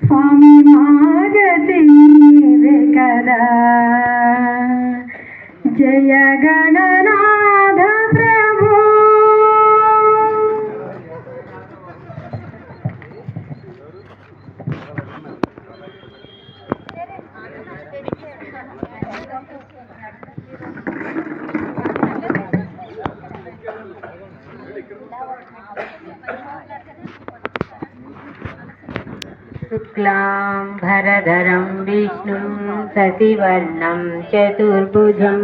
स्वामी मागति कदा जय गणनाथ प्रभु शुक्लां भरधरं विष्णुं शशिवर्णं चतुर्भुजं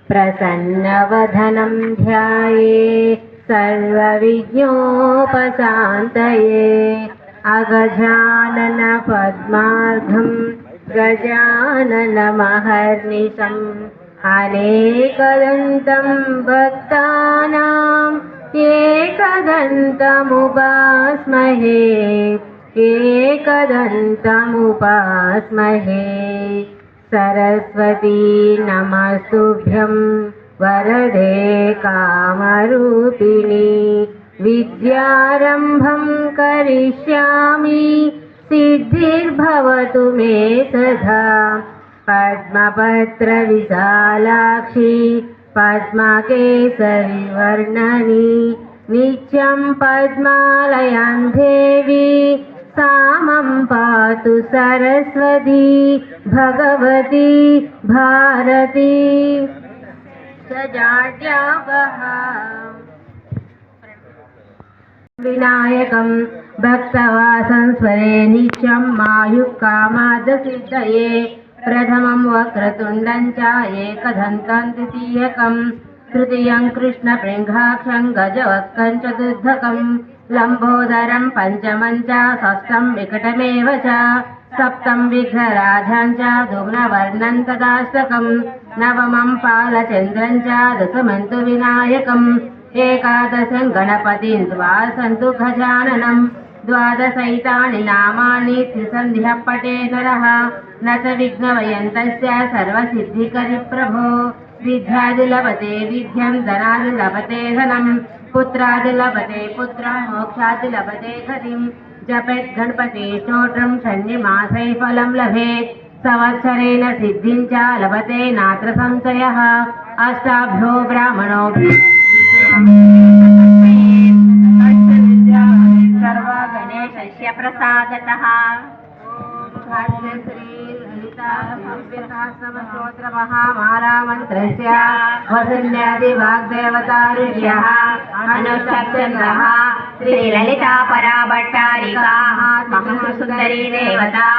प्रसन्नवदनं ध्यायेत् सर्वविघ्नोपशान्तये अगजाननपद्मार्घं गजाननमहर्निशम् अनेकदन्तं भक्तानां एकदन्तमुपास्महे एकदन्तमुपास्महे। सरस्वती नमस्तुभ्यं वरदे कामरूपिणी विद्यारम्भं करिष्यामि सिद्धिर्भवतु मे सदा। पद्मपत्रविशालाक्षी पद्मकेसरी वर्णनी नित्यं पद्मालयां देवी सामं पातु सरस्वती भगवती भारती सजाड्यावहा। विनायकं भक्तवासं स्वरे नित्यं मायुक्कामादसिद्धये प्रथमं वक्रतुण्डं च एकदन्तं द्वितीयकं तृतीयं कृष्णपृङ्घाक्षं गजवक्त्रं चतुर्धकं लम्बोदरं पञ्चमं च षष्ठं विकटमेव च सप्तं विघ्नराजं च धूम्रवर्णं तदाष्टकं नवमं पालचन्द्रं च दशमं तु विनायकम् एकादशं गणपतिं द्वादशं तु गजाननं ద్వాదశైతాని నామాని త్రిసంధ్య పటే నరః న చ విఘ్నవయంతస్య సర్వసిద్ధికరి ప్రభో విద్యాది లభతే విద్యం ధనాది లభతే ధనం పుత్రాది లభతే పుత్రం మోక్షాది లభతే గతిం జపేత్ గణపతి స్తోత్రం షణ్మాసై ఫలం లభేత్ సంవత్సరేణ సిద్ధిం చ లభతే నాత్ర సంశయః అష్టాభ్యో బ్రాహ్మణోభ్యో सर्व गणेशस्य प्रसादतः ॐ श्री ललिता सहस्रनाम महामाला मंत्रस्य वसन्यादि वाग्देवता ऋषयः अनुष्ठन्नः श्री ललिता पराभट्टारिकाः महासुन्दरी देवता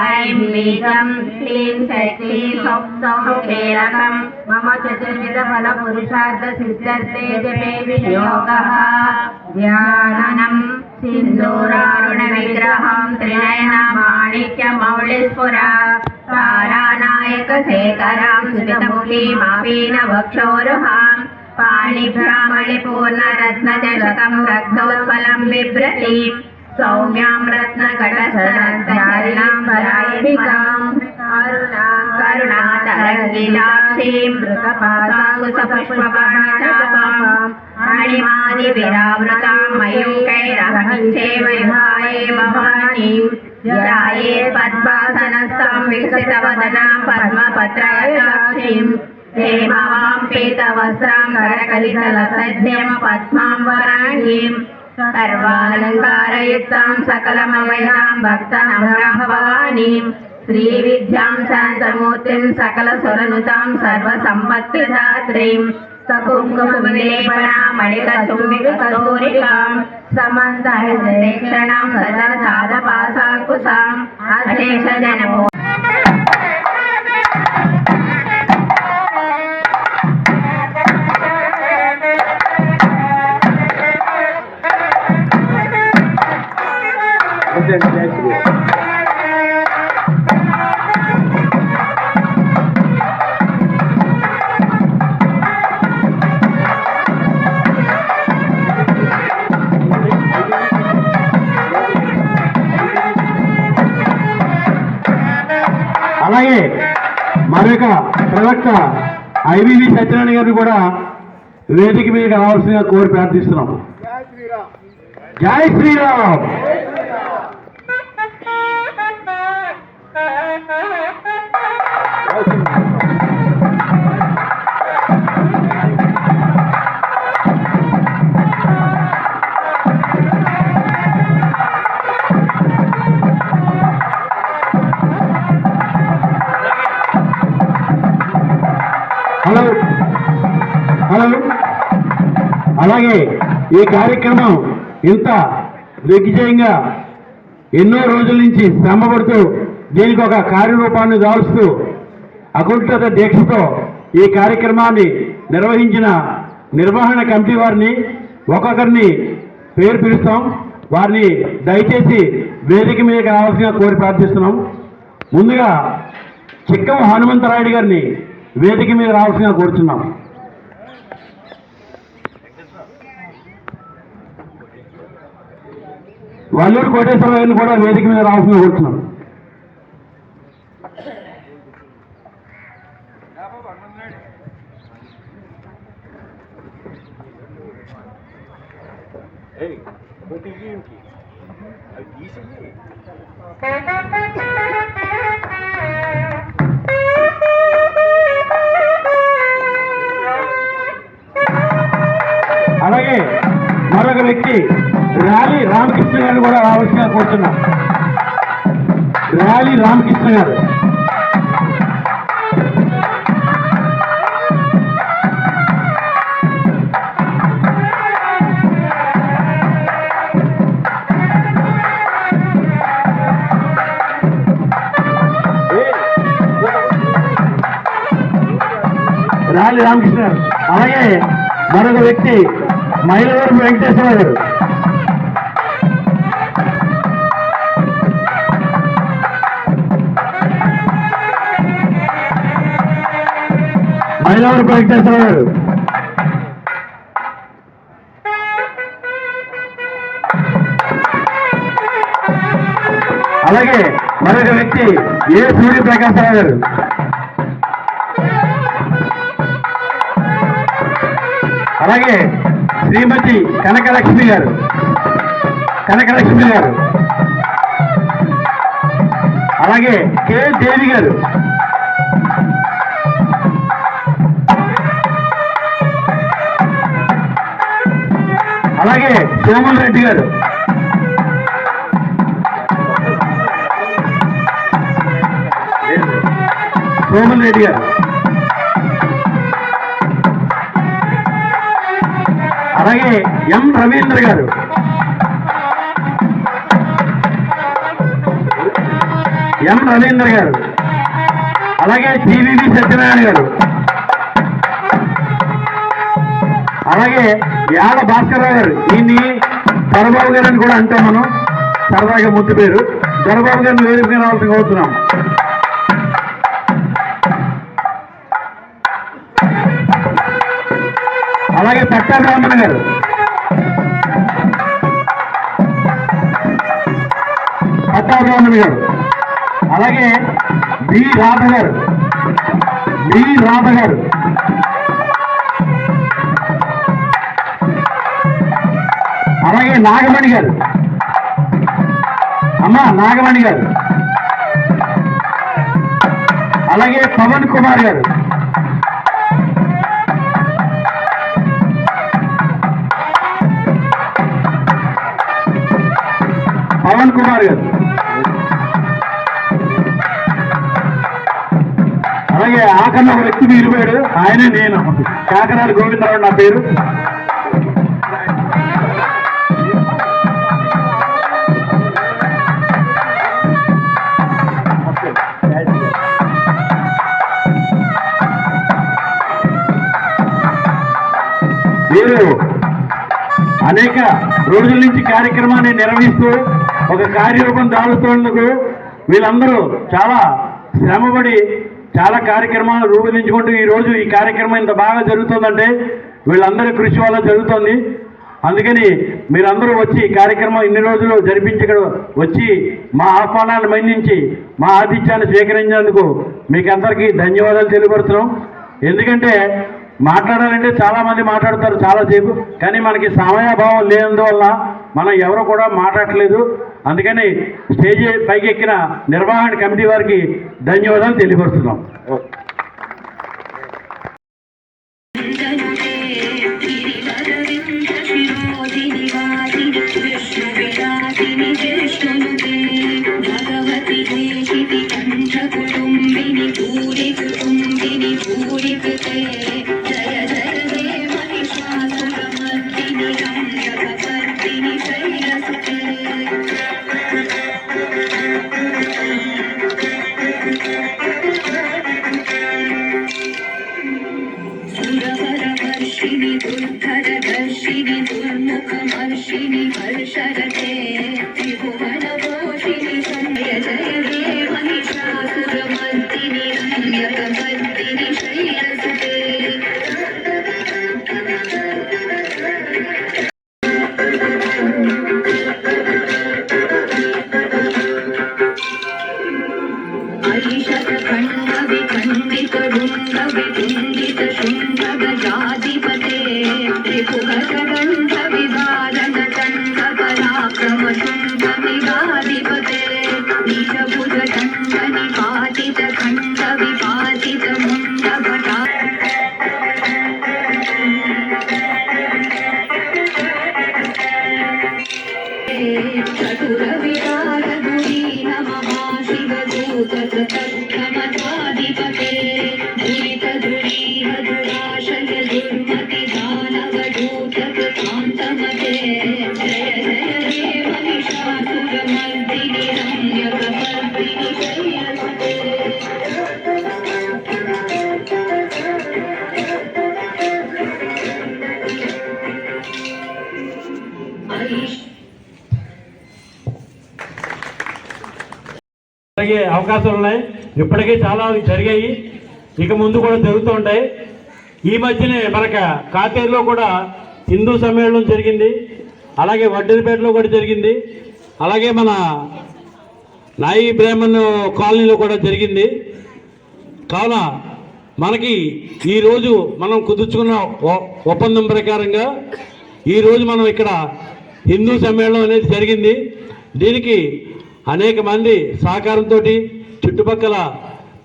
ऐं बीजं श्रीं शक्ति सौख्येरकं मम चतुर्विध फल पुरुषार्थ सिद्ध्यर्थे जपे विनियोगः ध्यानं सिन्दूरारुण विग्रहं त्रिनयन माणिक्य मौलिस्फुरा तारानायक शेखरं स्मितमुखी मापीन वक्षोरुहां पाणिभ्रामणिपूर्ण रत्नचषकं रक्तोत्पलं बिभ्रतीं सौम्यां रत्नकटस्थलधारिणां वरायिकां करुणातरङ्गिताक्षीं मृगपाशाकुशपुष्पबाणचापां मणिमादिविरावृतां मयूकैरहनिश्चेवयुहाये भवानीं ध्यायेत् पद्मासनस्थं विकसितवदनां पद्मपत्रयटाक्षीं हेमवां पीतवस्त्रां करकलितलसद्यं पद्मां वराङ्गीं सर्वालङ्कारयुक्तां सकलमवयां भक्तनम्रां भवानीं श्रीविद्यां शान्तमूर्तिं सकलसुरनुतां सर्वसम्पत्तिदात्रीं सकुङ्कुमविलेपनां मणिकचुम्बिकस्तूरिकां समन्तहृदयेक्षणां सदसादपासाङ्कुशाम् अशेषजनपो అలాగే మరొక ప్రవక్త ఐవివి సత్యనారాయణ గారిని కూడా వేదిక మీద రావాల్సిందిగా కోరి ప్రార్థిస్తున్నాం. జై శ్రీరామ్. హలో హలో అలాగే ఈ కార్యక్రమం ఇంత దిగ్విజయంగా ఎన్నో రోజుల నుంచి శ్రమపడుతూ దీనికి ఒక కార్యరూపాన్ని దాల్స్తూ అకుంఠిత దీక్షతో ఈ కార్యక్రమాన్ని నిర్వహించిన నిర్వహణ కమిటీ వారిని ఒక్కొక్కరిని పేరు పిలుస్తాం. వారిని దయచేసి వేదిక మీదకి రావాల్సిందిగా కోరి ప్రార్థిస్తున్నాం. ముందుగా చిక్కం హనుమంతరాయుడు గారిని వేదిక మీద రావాల్సిందిగా కోరుచున్నాం. వల్లూరు కోటేశ్వరరావు గారిని కూడా వేదిక మీద రావాల్సిందిగా కోరుచున్నాం. అలాగే మరొక వ్యక్తి ర్యాలీ రామకృష్ణ గారిని కూడా రావాల్సిందిగా కోరుతున్నాం. ర్యాలీ రామకృష్ణ గారు. ర్యాలీ రామకృష్ణ గారు. అలాగే మరొక వ్యక్తి మైలవరపు వెంకటేశ్వర గారు. మైలవరపు వెంకటేశ్వర గారు. మరొక వ్యక్తి ఏ సూర్యప్రకాశరావు గారు. అలాగే శ్రీమతి కనకలక్ష్మి గారు. అలాగే కె దేవి గారు. అలాగే సోమన్ రెడ్డి గారు. అలాగే ఎం రవీంద్ర గారు. అలాగే జివివి సత్యనారాయణ గారు. అలాగే యాడ భాస్కర్రావు గారు. ఈయన్ని దొరబాబు గారు అని కూడా అంటాం మనం, సరదాగా ముద్దు పేరు. దొరబాబు గారిని వేదికగా రావాల్సి కోరుతున్నాం. అలాగే పట్టాభిరామణ గారు. అలాగే బి రాధ గారు. అలాగే నాగమణి గారు. అలాగే పవన్ కుమార్ గారు. అలాగే ఆఖరణ ఒక వ్యక్తి మిగిలిపోయాడు, ఆయనే నేను, కాకనాడ గోవిందరావు నా పేరు. వీరు అనేక రోజుల నుంచి కార్యక్రమాన్ని నిర్వహిస్తూ ఒక కార్యరూపం దాల్చుతున్నందుకు వీళ్ళందరూ చాలా శ్రమపడి చాలా కార్యక్రమాలు రూపొందించుకుంటూ ఈరోజు ఈ కార్యక్రమం ఇంత బాగా జరుగుతుందంటే వీళ్ళందరి కృషి వల్ల జరుగుతుంది. అందుకని మీరందరూ వచ్చి ఈ కార్యక్రమం ఇన్ని రోజులు జరిపించి వచ్చి మా ఆహ్వానాన్ని మన్నించి మా ఆతిథ్యాన్ని స్వీకరించినందుకు మీకు అందరికీ ధన్యవాదాలు తెలియపరుస్తున్నాం. ఎందుకంటే మాట్లాడాలంటే చాలామంది మాట్లాడతారు చాలాసేపు, కానీ మనకి సమయాభావం లేనందువల్ల మనం ఎవరు కూడా మాట్లాడట్లేదు. అందుకని స్టేజ్ పైకి ఎక్కిన నిర్వహణ కమిటీ వారికి ధన్యవాదాలు తెలియపరుస్తున్నాం. జరిగే అవకాశాలు ఉన్నాయి. ఇప్పటికే చాలా జరిగాయి, ఇక ముందు కూడా జరుగుతూ ఉంటాయి. ఈ మధ్యనే మనకు కాతేరులో కూడా హిందూ సమ్మేళనం జరిగింది, అలాగే వడ్డీపేటలో కూడా జరిగింది, అలాగే మన నాయి బ్రాహ్మణ్ కాలనీలో కూడా జరిగింది. కావున మనకి ఈరోజు మనం కుదుర్చుకున్న ఒప్పందం ప్రకారంగా ఈరోజు మనం ఇక్కడ హిందూ సమ్మేళనం అనేది జరిగింది. దీనికి అనేక మంది సహకారంతో చుట్టుపక్కల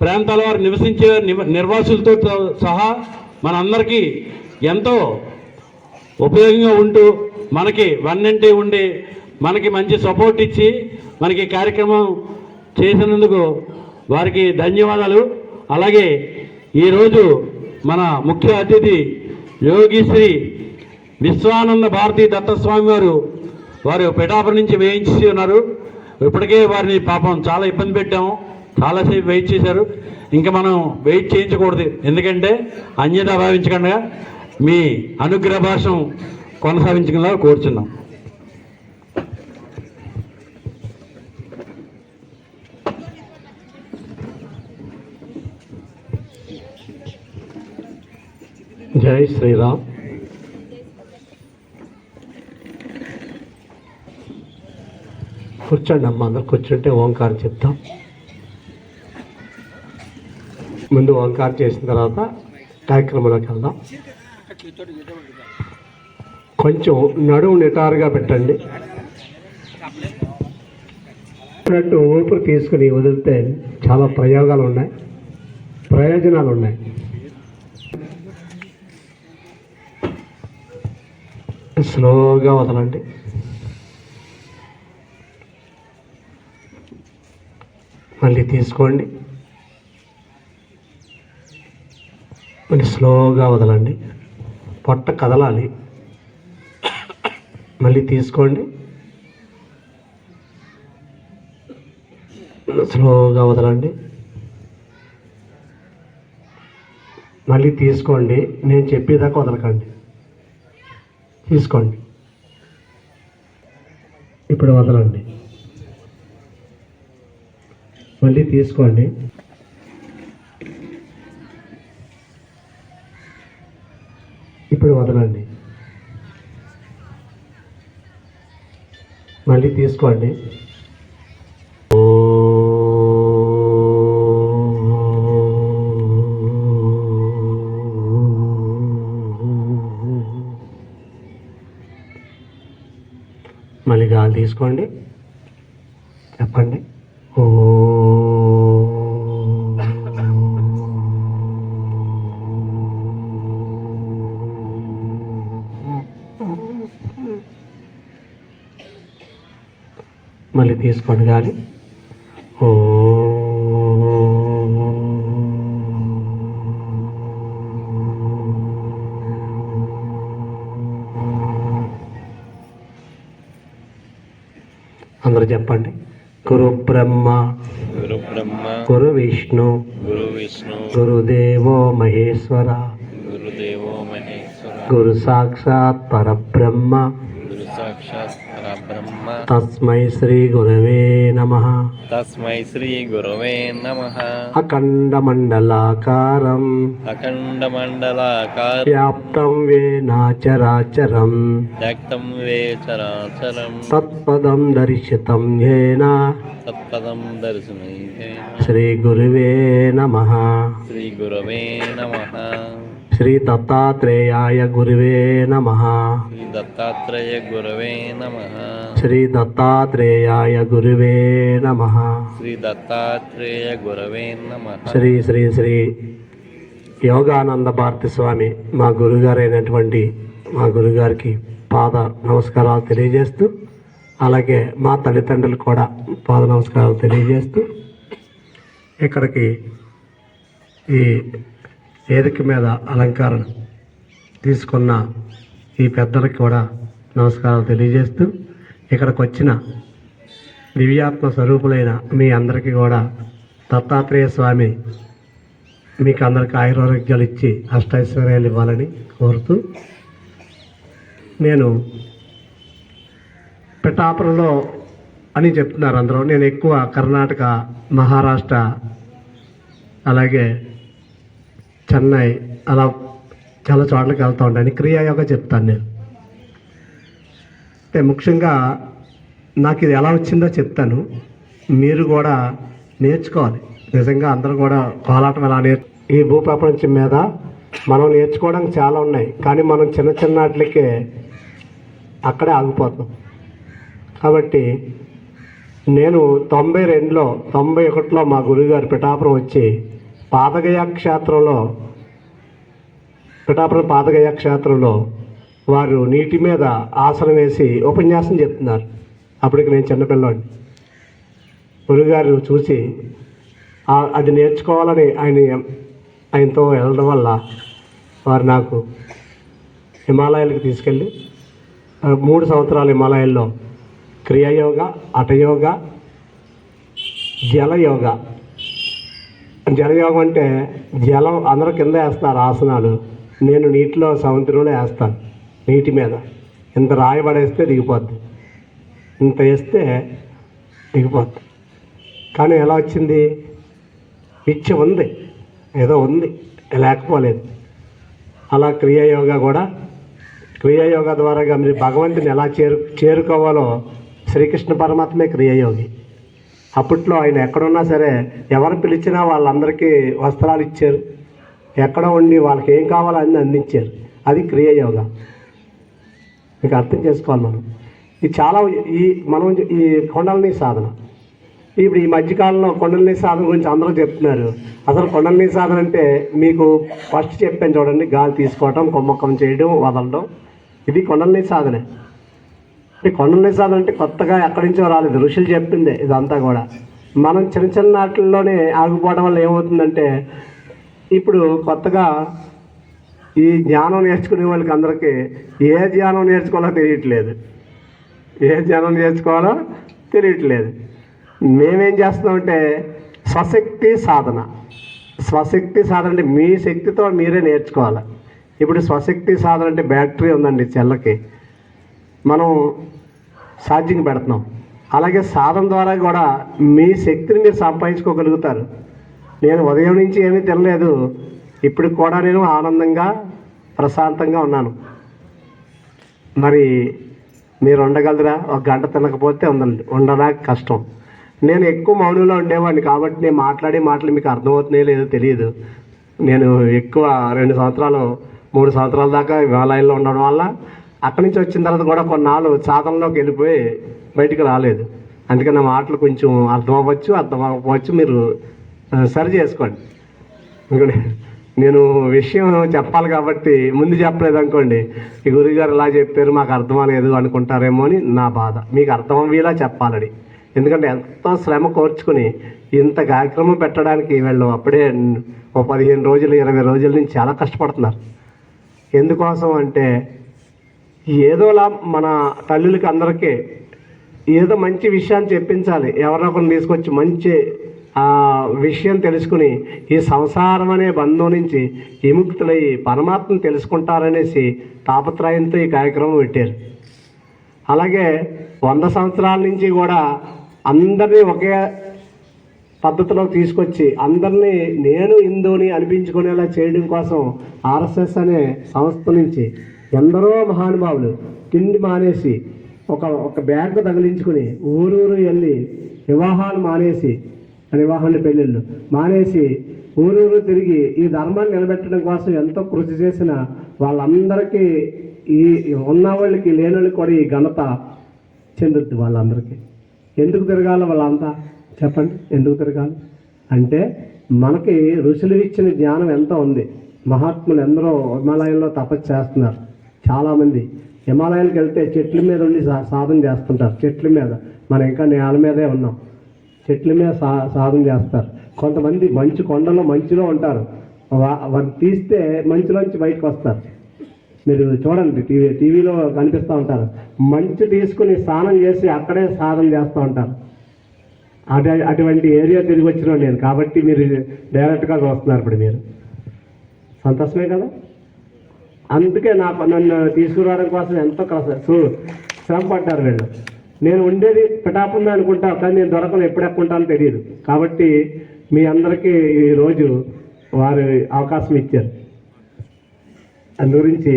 ప్రాంతాల వారు నివసించే నిర్వాసులతో సహా మనందరికీ ఎంతో ఉపయోగంగా ఉంటూ మనకి వన్నంటే ఉండి మనకి మంచి సపోర్ట్ ఇచ్చి మనకి కార్యక్రమం చేసినందుకు వారికి ధన్యవాదాలు. అలాగే ఈరోజు మన ముఖ్య అతిథి యోగి శ్రీ విశ్వానంద భారతీ దత్తస్వామి వారు పిఠాపురం నుంచి వేయించి ఉన్నారు. ఇప్పటికే వారిని పాపం చాలా ఇబ్బంది పెట్టాము, చాలాసేపు వెయిట్ చేశారు. ఇంకా మనం వెయిట్ చేయించకూడదు, ఎందుకంటే అన్యత భావించకుండా మీ అనుగ్రహ భాషం కొనసాగించకుండా కోరుచున్నాం. జై శ్రీరామ్. కూర్చోండి అమ్మ, అందరు కూర్చుంటే ఓంకారం చెప్తాం. ముందు ఓంకారం చేసిన తర్వాత కార్యక్రమంలోకి వెళ్దాం. కొంచెం నడుము నిటారుగా పెట్టండి. ఊపిరి తీసుకుని వదిలితే చాలా ప్రయోజనాలు ఉన్నాయి. స్లోగా వదలండి. మళ్ళీ తీసుకోండి. మళ్ళీ స్లోగా వదలండి. పొట్ట కదలాలి. మళ్ళీ తీసుకోండి. స్లోగా వదలండి. మళ్ళీ తీసుకోండి. నేను చెప్పేదాకా వదలకండి. తీసుకోండి. ఇప్పుడు వదలండి. మళ్ళీ తీసుకోండి. ఇప్పుడు వదలండి. మళ్ళీ తీసుకోండి. మళ్ళీ గాలి తీసుకోండి. చెప్పండి. మళ్ళీ తీసుకోండి గాలి. అందరూ చెప్పండి. గురు బ్రహ్మ గురు విష్ణు గురుదేవో మహేశ్వర గురు సాక్షాత్ పరబ్రహ్మ తస్మై శ్రీ గురవే నమః. అఖండ మండలాకారం వ్యాప్తం వేన చరాచరం తత్పదం దర్శితం యేన శ్రీ గురువే నమః. శ్రీ దత్తాత్రేయాయ గురువే నమః. శ్రీ దత్తాత్రేయాయ గురువే నమః. శ్రీ శ్రీ శ్రీ యోగానంద భారతి స్వామి మా గురుగారైనటువంటి మా గురుగారికి పాద నమస్కారాలు తెలియజేస్తూ, అలాగే మా తల్లిదండ్రులు కూడా పాద నమస్కారాలు తెలియజేస్తూ, ఇక్కడికి ఈ వేదిక మీద అలంకరణ తీసుకున్న ఈ పెద్దలకు కూడా నమస్కారాలు తెలియజేస్తూ, ఇక్కడికి వచ్చిన దివ్యాత్మ స్వరూపులైన మీ అందరికీ కూడా దత్తాత్రేయ స్వామి మీకు అందరికీ ఆయురారోగ్యాలు ఇచ్చి అష్టైశ్వర్యాలు ఇవ్వాలని కోరుతూ, నేను పిఠాపురంలో అని చెప్తున్నారు అందరూ. నేను ఎక్కువ కర్ణాటక, మహారాష్ట్ర, అలాగే చెన్నై అలా చాలా చోట్లకి వెళ్తూ ఉంటాను. క్రియాయోగా చెప్తాను నేను. అంటే ముఖ్యంగా నాకు ఇది ఎలా వచ్చిందో చెప్తాను. మీరు కూడా నేర్చుకోవాలి. నిజంగా అందరూ కూడా కోలాటం ఎలా ఈ భూప్రపంచం మీద మనం నేర్చుకోవడానికి చాలా ఉన్నాయి, కానీ మనం చిన్న చిన్న వాటికే అక్కడే ఆగిపోతాం. కాబట్టి నేను 92లో 91లో మా గురువుగారు పిఠాపురం వచ్చి పిఠాపురం పాదగయ క్షేత్రంలో వారు నీటి మీద ఆసనం వేసి ఉపన్యాసం చెప్తున్నారు. అప్పటికి నేను చిన్నపిల్లాడిని. గురుగారు చూసి అది నేర్చుకోవాలని ఆయనతో వెళ్ళడం వల్ల వారు నాకు హిమాలయాలకు తీసుకెళ్ళి 3 సంవత్సరాలు హిమాలయాల్లో క్రియాయోగ, హఠయోగ, జలయోగ. జలయోగం అంటే జలం అందరూ కింద వేస్తారు ఆసనాలు, నేను నీటిలో సముద్రంలో వేస్తాను. నీటి మీద ఇంత రాయి పడేస్తే దిగిపోద్ది, ఇంత వేస్తే దిగిపోద్ది. కానీ ఎలా వచ్చింది? పిచ్చి ఉంది, ఏదో ఉంది, లేకపోలేదు. అలా క్రియాయోగ ద్వారా మీరు భగవంతుని ఎలా చేరుకోవాలో శ్రీకృష్ణ పరమాత్మే క్రియాయోగి. అప్పట్లో ఆయన ఎక్కడున్నా సరే ఎవరు పిలిచినా వాళ్ళందరికీ వస్త్రాలు ఇచ్చారు, ఎక్కడ ఉండి వాళ్ళకి ఏం కావాలో అన్నీ అందించారు. అది క్రియాయోగ. మీకు అర్థం చేసుకోవాలి. మనం ఈ కొండలని సాధన, ఇప్పుడు ఈ మధ్యకాలంలో కొండలని సాధన గురించి అందరూ చెప్తున్నారు. అసలు కొండలని సాధన అంటే మీకు ఫస్ట్ చెప్పాను చూడండి, గాలి తీసుకోవటం, కొమ్మకం చేయడం, వదలడం, ఇది కొండలని సాధనే. ఈ కొండలని సాధన అంటే కొత్తగా ఎక్కడి నుంచో రాలేదు, ఋషులు చెప్పిందే ఇదంతా కూడా. మనం చిన్న చిన్న వాటిల్లోనే ఆగిపోవడం వల్ల ఏమవుతుందంటే, ఇప్పుడు కొత్తగా ఈ ధ్యానం నేర్చుకునే వాళ్ళకి అందరికీ ఏ ధ్యానం నేర్చుకోవాలో తెలియట్లేదు. మేమేం చేస్తున్నామంటే స్వశక్తి సాధన అంటే మీ శక్తితో మీరే నేర్చుకోవాలి. ఇప్పుడు స్వశక్తి సాధన అంటే బ్యాటరీ ఉందండి సెల్లకి, మనం ఛార్జింగ్ పెడుతున్నాం. అలాగే సాధన ద్వారా కూడా మీ శక్తిని మీరు సంపాదించుకోగలుగుతారు. నేను ఉదయం నుంచి ఏమీ తినలేదు, ఇప్పుడు కూడా నేను ఆనందంగా ప్రశాంతంగా ఉన్నాను. మరి మీరు ఉండగలరా? 1 గంట తినకపోతే ఉండడానికి కష్టం. నేను ఎక్కువ మౌనంలో ఉండేవాడిని కాబట్టి నేను మాట్లాడి మీకు అర్థమవుతున్నాయో లేదో తెలియదు. నేను ఎక్కువ 2 సంవత్సరాలు 3 సంవత్సరాల దాకా హిమాలయాల్లో ఉండడం వల్ల అక్కడి నుంచి వచ్చిన తర్వాత కూడా కొన్నాళ్ళు సాధనలోకి వెళ్ళిపోయి బయటికి రాలేదు. అందుకని నా మాటలు కొంచెం అర్థమవ్వచ్చు, మీరు సరి చేసుకోండి. నేను విషయం చెప్పాలి కాబట్టి ముందు చెప్పలేదు అనుకోండి, ఈ గురువుగారు ఇలా చెప్పారు మాకు అర్థం లేదు అనుకుంటారేమో అని నా బాధ. మీకు అర్థం అయ్యేలా చెప్పాలని, ఎందుకంటే ఎంతో శ్రమ కోర్చుకుని ఇంత కార్యక్రమం పెట్టడానికి వీళ్ళు అప్పుడే 15 రోజులు 20 రోజుల నుంచి చాలా కష్టపడుతున్నారు. ఎందుకోసం అంటే ఏదోలా మన తల్లులకి అందరికీ ఏదో మంచి విషయాన్ని చెప్పించాలి, ఎవరినొకరిని తీసుకొచ్చి మంచి విషయం తెలుసుకుని ఈ సంసారం అనే బంధం నుంచి విముక్తులయ్యి పరమాత్మను తెలుసుకుంటారనేసి తాపత్రయంతో ఈ కార్యక్రమం పెట్టారు. అలాగే 100 సంవత్సరాల నుంచి కూడా అందరినీ ఒకే పద్ధతిలో తీసుకొచ్చి అందరినీ నేను హిందువుని అనిపించుకునేలా చేయడం కోసం ఆర్ఎస్ఎస్ అనే సంస్థ నుంచి ఎందరో మహానుభావులు తిండి మానేసి ఒక బ్యాగ్ తగిలించుకుని ఊరు వెళ్ళి వివాహాలు మానేసి, పెళ్ళిళ్ళు మానేసి ఊరూరు తిరిగి ఈ ధర్మాన్ని నిలబెట్టడం కోసం ఎంతో కృషి చేసిన వాళ్ళందరికీ, ఈ ఉన్న వాళ్ళకి లేని వాళ్ళకి కూడా ఈ ఘనత చెందుద్ది వాళ్ళందరికీ. ఎందుకు తిరగాలి వాళ్ళంతా? చెప్పండి, ఎందుకు తిరగాలి అంటే మనకి ఋషులు ఇచ్చిన జ్ఞానం ఎంతో ఉంది. మహాత్ములు ఎందరో హిమాలయాల్లో తపస్సు చేస్తున్నారు. చాలామంది హిమాలయాలకు వెళ్తే చెట్ల మీద ఉండి సాధన చేస్తుంటారు. చెట్ల మీద, మనం ఇంకా నేల మీదే ఉన్నాం, చెట్ల మీద సాధన చేస్తారు. కొంతమంది మంచు కొండలో మంచులో ఉంటారు, వారిని తీస్తే మంచులోంచి బయటకు వస్తారు. మీరు చూడండి, టీవీలో కనిపిస్తూ ఉంటారు. మంచు తీసుకుని స్నానం చేసి అక్కడే సాధన చేస్తూ ఉంటారు. అటువంటి ఏరియా తిరిగి వచ్చిన నేను, కాబట్టి మీరు డైరెక్ట్గా చూస్తున్నారు. ఇప్పుడు మీరు సంతోషమే కదా. అందుకే నన్ను తీసుకురావడం కోసం ఎంతో శ్రమ పడ్డారు వీళ్ళు. నేను ఉండేది పిఠాపురం అనుకుంటా, కానీ నేను దొరకను, ఎప్పుడెక్కుంటానో తెలియదు. కాబట్టి మీ అందరికీ ఈరోజు వారు అవకాశం ఇచ్చారు. అందు గురించి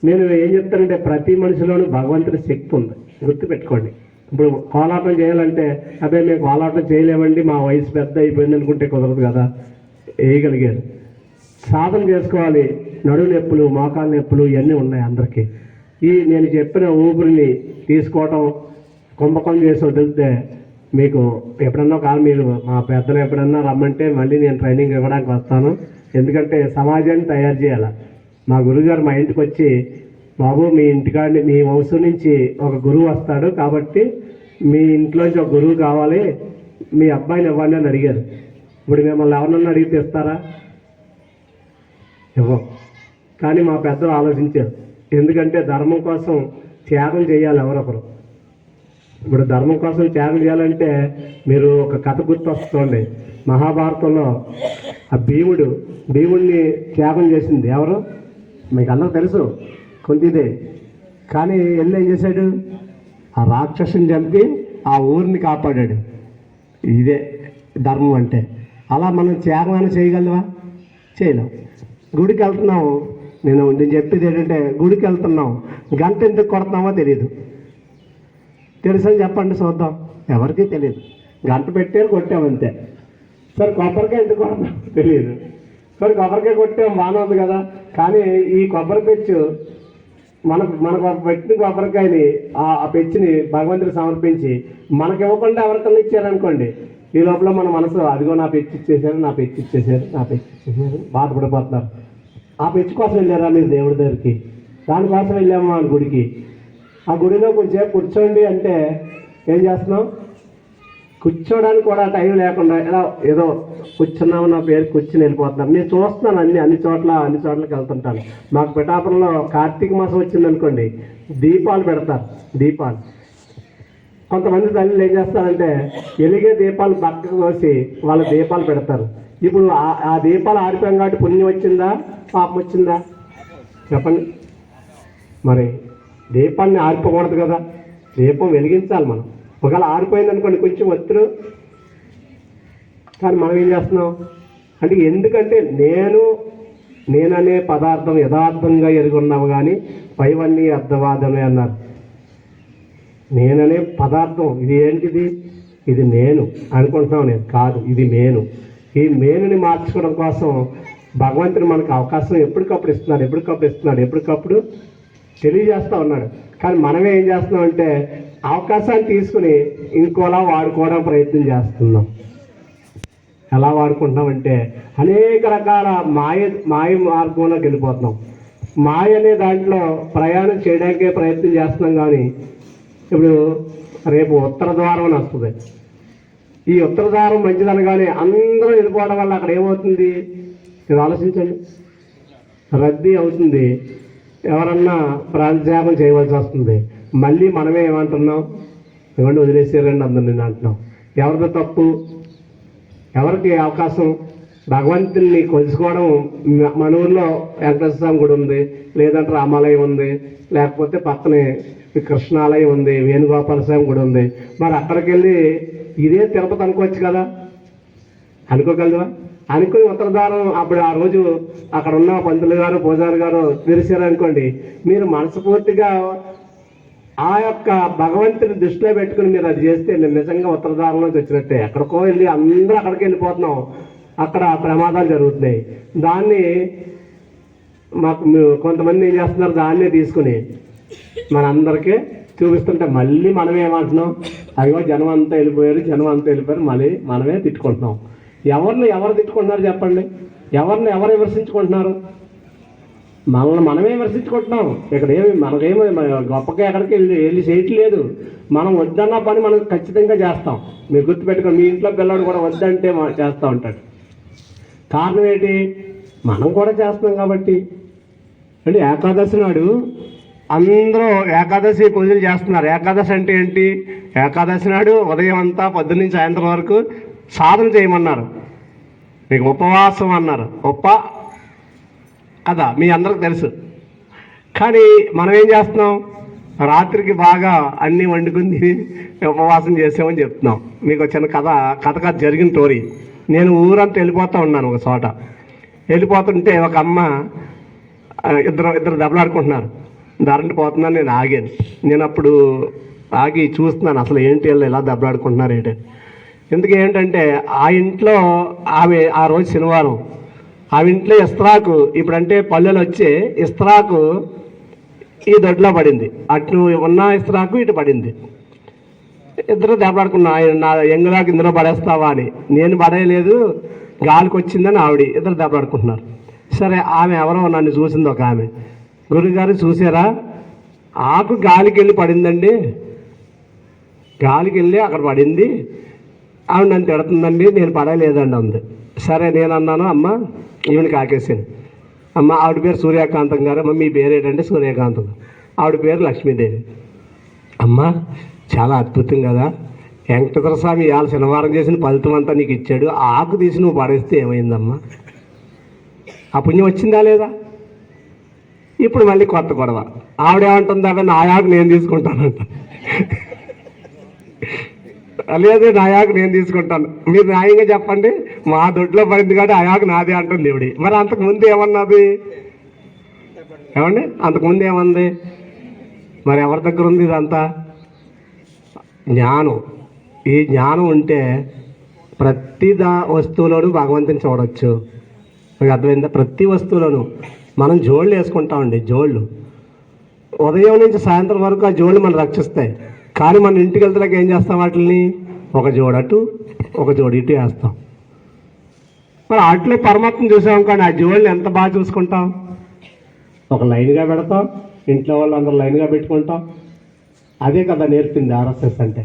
నేను ఏం చెప్తానంటే, ప్రతి మనిషిలోనూ భగవంతుడి శక్తి ఉంది, గుర్తుపెట్టుకోండి. ఇప్పుడు కోలాటం చేయాలంటే అదే మేము కోలాటం చేయలేమండి, మా వయసు పెద్ద అయిపోయింది అనుకుంటే కుదరదు కదా, వేయగలిగారు. సాధన చేసుకోవాలి. నడుము నొప్పులు, మోకాలు నొప్పులు ఇవన్నీ ఉన్నాయి అందరికీ. నేను చెప్పిన ఊపిరిని తీసుకోవటం, కుంభకం చేసి వదిలితే మీకు ఎప్పుడన్నా కాదు, మీరు మా పెద్దలు ఎప్పుడన్నా రమ్మంటే మళ్ళీ నేను ట్రైనింగ్ ఇవ్వడానికి వస్తాను. ఎందుకంటే సమాజాన్ని తయారు చేయాలి. మా గురువుగారు మా ఇంటికి వచ్చి, బాబు మీ ఇంటికాడి మీ వంశం నుంచి ఒక గురువు వస్తాడు కాబట్టి మీ ఇంట్లోంచి ఒక గురువు కావాలి, మీ అబ్బాయిని ఇవ్వండి అని అడిగారు. ఇప్పుడు మిమ్మల్ని ఎవరన్నా అడిగితే ఇస్తారా? ఇవ్వం. కానీ మా పెద్దలు ఆలోచించారు. ఎందుకంటే ధర్మం కోసం త్యాగం చేయాలి ఎవరొకరు. ఇప్పుడు ధర్మం కోసం త్యాగం చేయాలంటే మీరు ఒక కథ గుర్తొస్తుంది. మహాభారతంలో ఆ భీముడిని త్యాగం చేసింది ఎవరు? మీకు అందరూ తెలుసు, కుంతిదే. కానీ వెళ్ళి ఏం చేశాడు? ఆ రాక్షసుని చంపి ఆ ఊరిని కాపాడాడు. ఇదే ధర్మం అంటే. అలా మనం త్యాగం అని చేయగలవా? చేయలేం. గుడికి వెళ్తున్నాము, నేను చెప్పేది ఏంటంటే, గుడికి వెళ్తున్నాం, గంట ఎందుకు కొడుతున్నామో తెలియదు. తెలుసని చెప్పండి చూద్దాం. ఎవరికీ తెలియదు. గంట పెట్టారు, కొట్టామంతే. సరే కొబ్బరికాయ ఎందుకు కొడతాం తెలియదు. సరే కొబ్బరికాయ కొట్టాం, బాగానే ఉంది కదా. కానీ ఈ కొబ్బరి పెచ్చు మనకు పెట్టిన కొబ్బరికాయని ఆ పెచ్చుని భగవంతుడికి సమర్పించి మనకి ఇవ్వకుండా ఎవరికన్నా ఇచ్చారనుకోండి, ఈ లోపల మన మనసు అదిగో నా పెచ్చు ఇచ్చేసారు, నా పెచ్చు ఇచ్చేసారు, నా పెచ్చు ఇచ్చేసారు బాధపడిపోతున్నారు. ఆ పెచ్చు కోసం వెళ్ళారా మీరు దేవుడి దగ్గరికి? దానికోసం వెళ్ళాము ఆ గుడికి. ఆ గుడిలో కొంచెంసేపు కూర్చోండి అంటే ఏం చేస్తున్నాం? కూర్చోడానికి కూడా టైం లేకుండా ఎలా ఏదో కూర్చున్నాము నా పేరు కూర్చుని వెళ్ళిపోతున్నాను. నేను చూస్తున్నాను అన్ని చోట్లకి వెళ్తుంటాను. మాకు పిఠాపురంలో కార్తీక మాసం వచ్చిందనుకోండి, దీపాలు పెడతారు. దీపాలు కొంతమంది తల్లిలు ఏం చేస్తారంటే వెలిగే దీపాలు పక్కకు కోసి వాళ్ళ దీపాలు పెడతారు. ఇప్పుడు ఆ దీపాలు ఆరిపోయాం కాబట్టి పుణ్యం వచ్చిందా, పాపం వచ్చిందా చెప్పండి? మరి దీపాన్ని ఆరిపోకూడదు కదా, దీపం వెలిగించాలి మనం. ఒకవేళ ఆరిపోయింది అనుకోండి కొంచెం ఒత్తులు. కానీ మనం ఏం చేస్తున్నాం అంటే, ఎందుకంటే నేననే పదార్థం యథార్థంగా ఎరుగున్నాము, కానీ పైవన్నీ అర్థవాదమే అన్నారు. నేననే పదార్థం ఇది ఏంటిది? ఇది నేను అనుకుంటున్నాను. నేను కాదు, ఇది నేను. ఈ మేనుని మార్చుకోవడం కోసం భగవంతుడు మనకు అవకాశం ఎప్పటికప్పుడు ఎప్పటికప్పుడు తెలియజేస్తూ ఉన్నాడు. కానీ మనమే ఏం చేస్తున్నామంటే అవకాశాన్ని తీసుకుని ఇంకోలా వాడుకోవడం ప్రయత్నం చేస్తున్నాం. ఎలా వాడుకుంటున్నామంటే అనేక రకాల మాయ మార్గంలోకి వెళ్ళిపోతున్నాం. మాయ అనే దాంట్లో ప్రయాణం చేయడానికే ప్రయత్నం చేస్తున్నాం. కానీ ఇప్పుడు రేపు ఉత్తర ద్వారం అని వస్తుంది. ఈ ఉత్తర ద్వారం మంచిదనగానే అందరూ వెళ్ళిపోవడం వల్ల అక్కడ ఏమవుతుంది? మీరు ఆలోచించండి. రద్దీ అవుతుంది, ఎవరన్నా ప్రాణత్యాగం చేయవలసి వస్తుంది. మళ్ళీ మనమే ఏమంటున్నాం? ఇవ్వండి వదిలేసారండి అందరు నేను అంటున్నాం. ఎవరిదో తప్పు? ఎవరికి అవకాశం? భగవంతుని కొలుసుకోవడం. మన ఊర్లో వెంకటేశ్వర స్వామి గుడి ఉంది, లేదంటే రామాలయం ఉంది, లేకపోతే పక్కనే కృష్ణాలయం ఉంది, వేణుగోపాల స్వామి గుడి ఉంది. మరి అక్కడికి వెళ్ళి ఇదే తిరుపతి అనుకోవచ్చు కదా? అనుకోగలవా? అనుకుని ఉత్తరదారం అప్పుడు ఆ రోజు అక్కడ ఉన్న పంతులు గారు పూజారి గారు విరిశారనుకోండి, మీరు మనస్ఫూర్తిగా ఆ యొక్క భగవంతుని దృష్టిలో పెట్టుకుని మీరు అది చేస్తే నేను నిజంగా ఉత్తరదారంలోంచి వచ్చినట్టే. ఎక్కడికో వెళ్ళి అందరూ అక్కడికి వెళ్ళిపోతున్నాం, అక్కడ ప్రమాదాలు జరుగుతున్నాయి. దాన్ని మాకు కొంతమంది ఏం చేస్తున్నారు, దాన్నే తీసుకుని మనందరికీ చూపిస్తుంటే మళ్ళీ మనమే ఏమంటున్నాం? అయ్యో జనం అంతా వెళ్ళిపోయారు, మళ్ళీ మనమే తిట్టుకుంటున్నాం. ఎవరు తిట్టుకుంటున్నారు చెప్పండి? ఎవరు విమర్శించుకుంటున్నారు? మనల్ని మనమే విమర్శించుకుంటున్నాం. ఇక్కడ మనకేమి గొప్పగా ఎక్కడికి వెళ్ళి చేయట్లేదు. మనం వద్దన్న పని మనం ఖచ్చితంగా చేస్తాం. మీరు గుర్తుపెట్టుకోండి, మీ ఇంట్లో పిల్లడు కూడా వద్దంటే చేస్తూ ఉంటాడు. కారణం ఏంటి? మనం కూడా చేస్తున్నాం కాబట్టి. అంటే ఏకాదశి నాడు అందరూ ఏకాదశి పూజలు చేస్తున్నారు. ఏకాదశి అంటే ఏంటి? ఏకాదశి నాడు ఉదయం అంతా పొద్దున్న నుంచి సాయంత్రం వరకు సాధన చేయమన్నారు. మీకు ఉపవాసం అన్నారు. కదా మీ అందరికి తెలుసు. కానీ మనం ఏం చేస్తున్నాం? రాత్రికి బాగా అన్నీ వండుకుని ఉపవాసం చేసామని చెప్తున్నాం. మీకు వచ్చిన కథ జరిగిన స్టోరీ. నేను ఊరంతా వెళ్ళిపోతూ ఉన్నాను. ఒక చోట వెళ్ళిపోతుంటే ఒక అమ్మ ఇద్దరు దెబ్బలాడుకుంటున్నారు. దారంటి పోతున్నాను. నేను ఆగాను. నేను అప్పుడు ఆగి చూస్తున్నాను అసలు ఏంటి వీళ్ళు ఇలా దెబ్బలాడుకుంటున్నారు ఏంటి. ఎందుకు ఏంటంటే ఆ ఇంట్లో ఆమె ఆ రోజు శనివారం ఆమె ఇంట్లో ఇస్త్రాకు ఇప్పుడంటే పల్లెలు వచ్చి ఇస్త్రాకు ఈ దొడ్లో పడింది, అటు ఉన్న ఇస్త్రాకు ఇటు పడింది. ఇద్దరు దెబ్బలాడుకున్నా, నా ఎంగులాకి ఇందులో పడేస్తావా అని. నేను పడేయలేదు, గాలికి వచ్చిందని ఆవిడ. ఇద్దరు దెబ్బలాడుకుంటున్నారు. సరే, ఆమె ఎవరో నన్ను చూసింది ఒక ఆమె, గురుగారు చూసారా ఆకు గాలికి వెళ్ళి పడిందండి, గాలికి వెళ్ళి అక్కడ పడింది, ఆవిడ నన్ను తిడుతుందండి, నేను పడలేదండి అంది. సరే, నేను అన్నాను అమ్మ ఈవిని కాకేసాను. అమ్మ ఆవిడ పేరు సూర్యకాంతం గారు. అమ్మ మీ పేరు ఏంటంటే సూర్యకాంతం. ఆవిడ పేరు లక్ష్మీదేవి. అమ్మ చాలా అద్భుతం కదా, వెంకటేశ్వర స్వామి ఇవాళ శనివారం చేసిన ఫలితం అంతా నీకు ఇచ్చాడు, ఆకు తీసి నువ్వు పడేస్తే ఏమైందమ్మా, ఆ పుణ్యం వచ్చిందా లేదా? ఇప్పుడు మళ్ళీ కొత్త గొడవ. ఆవిడేమంటుంది, అవి నా ఆకు నేను తీసుకుంటానంట. లేదు, నా ఆకు నేను తీసుకుంటాను, మీరు న్యాయంగా చెప్పండి, మా దొడ్లో పడింది కాబట్టి ఆ ఆకు నాదే అంటుంది దేవుడి. మరి అంతకుముందు ఏమన్నది ఏమండి, అంతకుముందు ఏమంది? మరి ఎవరి దగ్గర ఉంది ఇదంతా? జ్ఞానం. ఈ జ్ఞానం ఉంటే ప్రతి వస్తువులోనూ భగవంతుని చూడవచ్చు. మీకు అర్థమైందా? ప్రతి వస్తువులోనూ మనం జోళ్ళు వేసుకుంటామండి, జోళ్ళు ఉదయం నుంచి సాయంత్రం వరకు ఆ జోళ్ళు మనం రక్షిస్తాయి. కానీ మన ఇంటికి వెళ్తాక ఏం చేస్తాం, వాటిని ఒక జోడు అటు ఒక జోడు ఇటు వేస్తాం. మరి అట్లే పరమాత్మ చూసాం కానీ ఆ జోళ్ళని ఎంత బాగా చూసుకుంటాం, ఒక లైన్గా పెడతాం, ఇంట్లో వాళ్ళందరూ లైన్గా పెట్టుకుంటాం. అదే కదా నేర్పింది ఆర్ఎస్ఎస్ అంటే.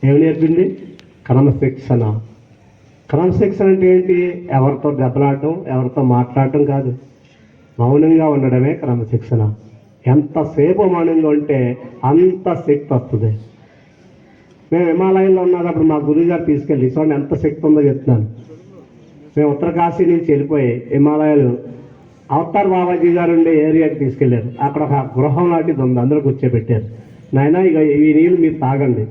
ఏమి నేర్పింది? క్రమశిక్షణ. క్రమశిక్షణ అంటే ఏంటి? ఎవరితో దెబ్బలాడటం, ఎవరితో మాట్లాడటం కాదు, మౌనంగా ఉండడమే క్రమశిక్షణ. ఎంతసేపు మౌనంగా ఉంటే అంత శక్తి వస్తుంది. మేము హిమాలయంలో ఉన్నప్పుడు మా గురువుగారు తీసుకెళ్ళి చూడండి ఎంత శక్తి ఉందో చెప్తున్నాను. మేము ఉత్తరకాశీ నుంచి వెళ్ళిపోయి హిమాలయాలు అవతార్ బాబాజీ గారు ఉండే ఏరియాకి తీసుకెళ్ళారు. అక్కడ ఒక గృహం లాంటిది ఉంది, అందరూ కూర్చోబెట్టారు. నాయన ఇక ఈ నీళ్ళు మీరు తాగండి,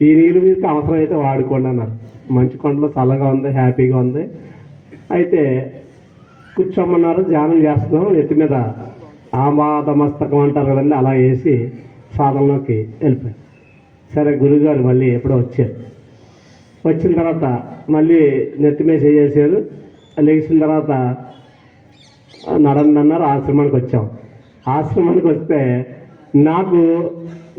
ఈ నీళ్ళు మీకు అవసరమైతే వాడుకోండి అన్నారు. మంచి కొండలో చల్లగా ఉంది, హ్యాపీగా ఉంది. అయితే కూర్చోమన్నారు, ధ్యానం చేస్తున్నాం. నెత్తి మీద ఆమాద మస్తకం అంటారు కదండి, అలా వేసి సాధనలోకి వెళ్ళిపోయారు. సరే, గురువుగారు మళ్ళీ ఎప్పుడో వచ్చారు. వచ్చిన తర్వాత మళ్ళీ నెత్తి మీద చేసేసారు. లేచిన తర్వాత నడండి అన్నారు. ఆశ్రమానికి వచ్చాం. ఆశ్రమానికి వస్తే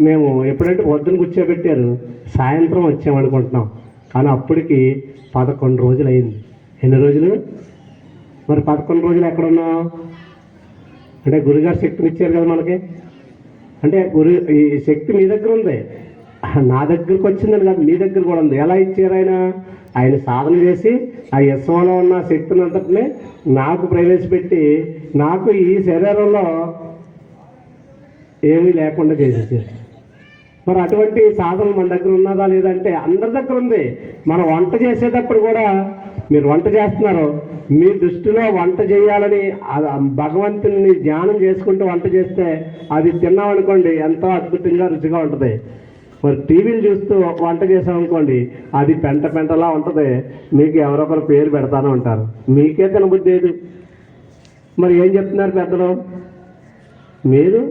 మేము ఎప్పుడంటే పొద్దున కూర్చోబెట్టారు, సాయంత్రం వచ్చామనుకుంటున్నాం. కానీ అప్పటికి 11 రోజులు అయింది. ఎన్ని రోజులు? మరి 11 రోజులు ఎక్కడున్నాం అంటే గురుగారు శక్తిని ఇచ్చారు కదా మనకి. అంటే ఈ శక్తి మీ దగ్గర ఉంది, నా దగ్గరకు వచ్చిందని కాదు, మీ దగ్గర కూడా ఉంది. ఎలా ఇచ్చారు? ఆయన సాధన చేసి ఆ యశ్వంలో ఉన్న శక్తిని అంతటిని నాకు ప్రవేశపెట్టి నాకు ఈ శరీరంలో ఏమీ లేకుండా చేసేసారు. మరి అటువంటి సాధన మన దగ్గర ఉన్నదా లేదంటే అందరి దగ్గర ఉంది. మనం వంట చేసేటప్పుడు కూడా మీరు వంట చేస్తున్నారు, మీ దృష్టిలో వంట చేయాలని భగవంతుని ధ్యానం చేసుకుంటూ వంట చేస్తే అది తిన్నామనుకోండి ఎంతో అద్భుతంగా రుచిగా ఉంటుంది. మరి టీవీలు చూస్తూ వంట చేసామనుకోండి అది పెంటలా ఉంటుంది. మీకు ఎవరొకరు పేరు పెడతానే ఉంటారు, మీకే తినబుద్ధి లేదు. మరి ఏం చెప్తున్నారు పెద్దలు? మీరు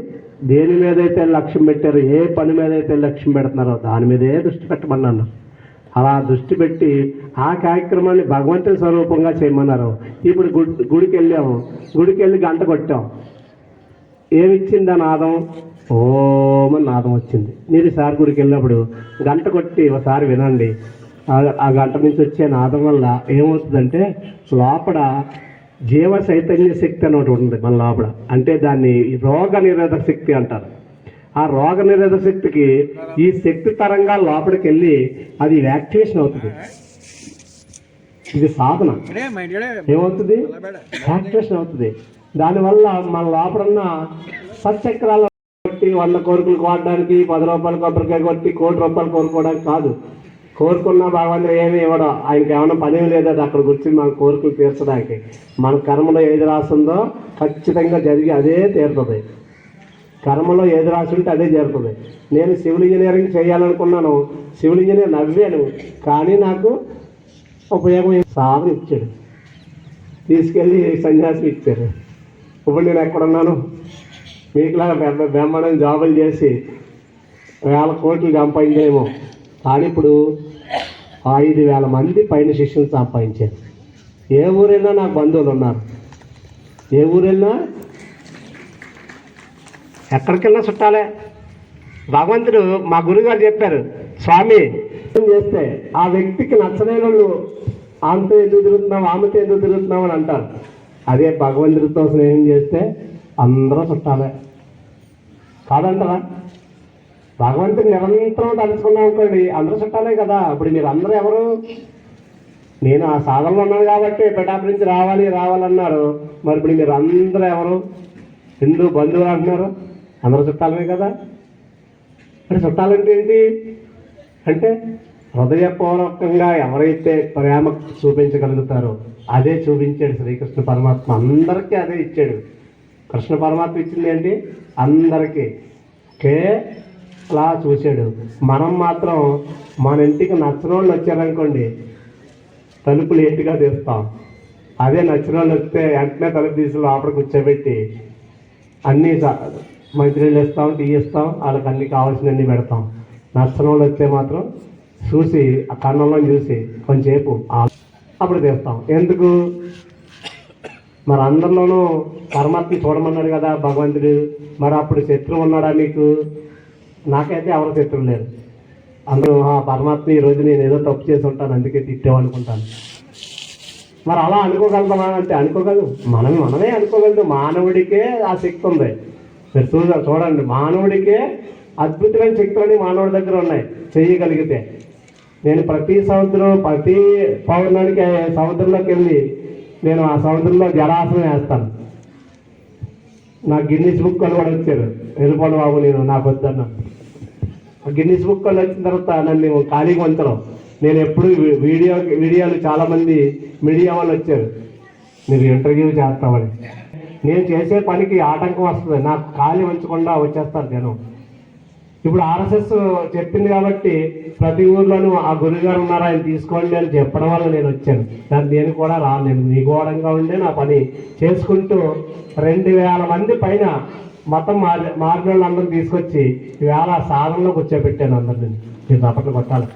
దేని మీద అయితే లక్ష్యం పెట్టారో, ఏ పని మీద అయితే లక్ష్యం పెడుతున్నారో దాని మీదే దృష్టి పెట్టమన్నారు. అలా దృష్టి పెట్టి ఆ కార్యక్రమాన్ని భగవంతుని స్వరూపంగా చేయమన్నారు. ఇప్పుడు గుడికి వెళ్ళాము, గుడికి వెళ్ళి గంట కొట్టాం. ఏమిచ్చింది ఆ నాదం? ఓం అని నాదం వచ్చింది. మీరు ఈసారి గుడికి వెళ్ళినప్పుడు గంట కొట్టి ఒకసారి వినండి. ఆ గంట నుంచి వచ్చే నాదం వల్ల ఏమవుతుందంటే లోపల జీవ చైతన్య శక్తి అని ఒకటి ఉంటుంది మన లోపల. అంటే దాన్ని రోగ నిరోధక శక్తి అంటారు. ఆ రోగ నిరోధక శక్తికి ఈ శక్తి తరంగా లోపలికి వెళ్ళి అది యాక్టివేషన్ అవుతుంది. ఇది సాధన. ఏమవుతుంది? యాక్టివేషన్ అవుతుంది. దానివల్ల మన లోపల ఉన్న సచక్రాలు కొట్టి 100 కోరికలు కోరడానికి, 10 రూపాయలు కొబ్బరికాయ కొట్టి 1 కోటి రూపాయలు కోరుకోవడానికి కాదు. కోరుకున్న భగవంతుడు ఏమి ఇవ్వడం, ఆయనకి ఏమైనా పనేమి లేదంటే అక్కడ కూర్చొని మన కోరికలు తీర్చడానికి. మన కర్మలో ఏది రాసిందో ఖచ్చితంగా జరిగి అదే తీరుతుంది. కర్మలో ఏది రాసి ఉంటే అదే జరుగుతుంది. నేను సివిల్ ఇంజనీరింగ్ చేయాలనుకున్నాను, సివిల్ ఇంజనీర్ నవ్వాను, కానీ నాకు ఉపయోగం సాధన ఇచ్చాడు, తీసుకెళ్ళి సన్యాసం ఇచ్చారు. ఇప్పుడు నేను ఎక్కడున్నాను? మీకులాగా పెద్ద బ్రహ్మాండం జాబులు చేసి వేల కోట్లు సంపాదించేమో, కానీ ఇప్పుడు 5,000 మంది పైన శిష్యులు సంపాదించారు. ఏ ఊరైనా నాకు బంధువులు ఉన్నారు, ఏ ఊరైనా ఎక్కడికెళ్ళినా చుట్టాలే. భగవంతుడు మా గురుగారు చెప్పారు, స్వామి చేస్తే ఆ వ్యక్తికి నచ్చలేని వాళ్ళు ఆమెతో ఎందుకు తిరుగుతున్నావు, ఆమెతో ఎందుకు తిరుగుతున్నావు అని అంటారు. అదే భగవంతుడితో స్నేహం చేస్తే అందరూ చుట్టాలే కాదంటారా? భగవంతుని నిరంతరం తలుచుకున్నాం అనుకోండి, అందరూ చుట్టాలే కదా. ఇప్పుడు మీరు అందరూ ఎవరు? నేను ఆ సాధనలో ఉన్నాను కాబట్టి పిఠాపు నుంచి రావాలన్నారు. మరి ఇప్పుడు మీరు అందరూ ఎవరు? హిందూ బంధువులు అంటున్నారు, అందరూ చుట్టాలమే కదా. మరి చుట్టాలంటే ఏంటి అంటే, హృదయపూర్వకంగా ఎవరైతే ప్రేమ చూపించగలుగుతారో అదే చూపించాడు శ్రీకృష్ణ పరమాత్మ. అందరికీ అదే ఇచ్చాడు. కృష్ణ పరమాత్మ ఇచ్చింది ఏంటి? అందరికీ అలా చూశాడు. మనం మాత్రం మన ఇంటికి నచ్చిన వాళ్ళు వచ్చారనుకోండి, తలుపులు ఏంటిగా తీస్తాం. అదే నచ్చిన వాళ్ళు వస్తే వెంటనే తలుపు తీసి లోపల కూర్చోబెట్టి అన్నీ మంచినీళ్ళు ఇస్తాం, టీ ఇస్తాం, వాళ్ళకి అన్ని కావాల్సినవన్నీ పెడతాం. నచ్చిన వాళ్ళు వస్తే మాత్రం చూసి ఆ కన్నంలో చూసి కొంచెంసేపు అప్పుడు తీస్తాం. ఎందుకు? మరి అందరిలోనూ పరమాత్మ చూడమన్నాడు కదా భగవంతుడు. మరి అప్పుడు శత్రువు ఉన్నాడా మీకు? నాకైతే ఎవరు శత్రువు లేరు. అందరూ పరమాత్మ ఈరోజు నేను ఏదో తప్పు చేసి ఉంటాను అందుకే తిట్టామనుకుంటాను. మరి అలా అనుకోగలుగుతామా అంటే అనుకోగలదు. మనమే అనుకోగలదు. మానవుడికే ఆ శక్తి ఉంది. మీరు చూడండి, మానవుడికే అద్భుతమైన శక్తులన్నీ మానవుడి దగ్గర ఉన్నాయి చేయగలిగితే. నేను ప్రతి పౌర్ణానికి సముద్రంలోకి వెళ్ళి నేను ఆ సముద్రంలో జలాసనం వేస్తాను. నాకు గిన్నిస్ బుక్ వాళ్ళు కూడా వచ్చారు, వెళ్ళిపోండి బాబు నేను నాకు వద్దన్నా. గిన్నిస్ బుక్ వాళ్ళు వచ్చిన తర్వాత నన్ను ఖాళీగా ఉంచడం. నేను ఎప్పుడు వీడియోలు చాలామంది మీడియా వాళ్ళు వచ్చారు, మీరు ఇంటర్వ్యూ చేస్తామని. నేను చేసే పనికి ఆటంకం వస్తుంది, నాకు ఖాళీ ఉంచకుండా వచ్చేస్తారు జనం. ఇప్పుడు ఆర్ఎస్ఎస్ చెప్పింది కాబట్టి ప్రతి ఊర్లోనూ ఆ గురుగారు ఉన్నారు, ఆయన తీసుకోండి అని చెప్పడం వల్ల నేను వచ్చాను. నేను కూడా నేను నిగూఢంగా ఉండే నా పని చేసుకుంటూ 2,000 మంది పైన మొత్తం మారిన వాళ్ళందరూ తీసుకొచ్చి ఈవేళ సాధనలో కూర్చోబెట్టాను అందరినీ. మీరు తప్పట్లు కొట్టాలి.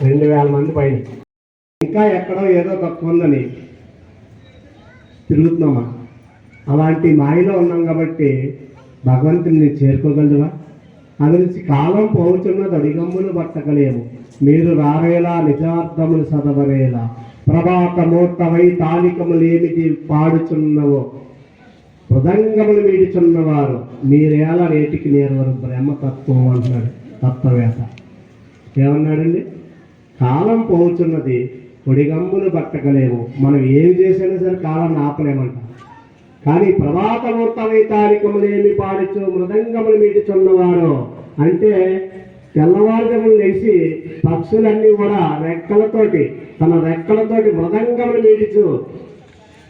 2,000 మంది పైన. ఇంకా ఎక్కడో ఏదో తక్కువ ఉందని తిరుగుతున్నామా? అలాంటి మాయలో ఉన్నాం కాబట్టి భగవంతుని చేరుకోగలవా? అది నుంచి కాలం పోచున్న దడిగమ్ములు పట్టగలేము, మీరు రారేలా నిజార్థములు చదవరేలా, ప్రభాతమూర్తమై తాలికములేమిటి పాడుచున్నవో, మృదంగములు మీడుచున్నవారు మీరేలా రేటికి నేర్వరు బ్రహ్మతత్వం అంటున్నాడు తత్వవేత్త. ఏమన్నాడండి? కాలం పోచున్నది, పొడిగమ్ములు పట్టగలేము. మనం ఏం చేసినా సరే కాలాన్ని ఆపలేమంట. కానీ ప్రభాతమూర్తమై తాలికములేమి పాడుచు మృదంగములు మీటుచున్నవారు అంటే తెల్లవారుజాములు లేచి పక్షులన్నీ కూడా తన రెక్కలతోటి మృదంగములు మీటుచు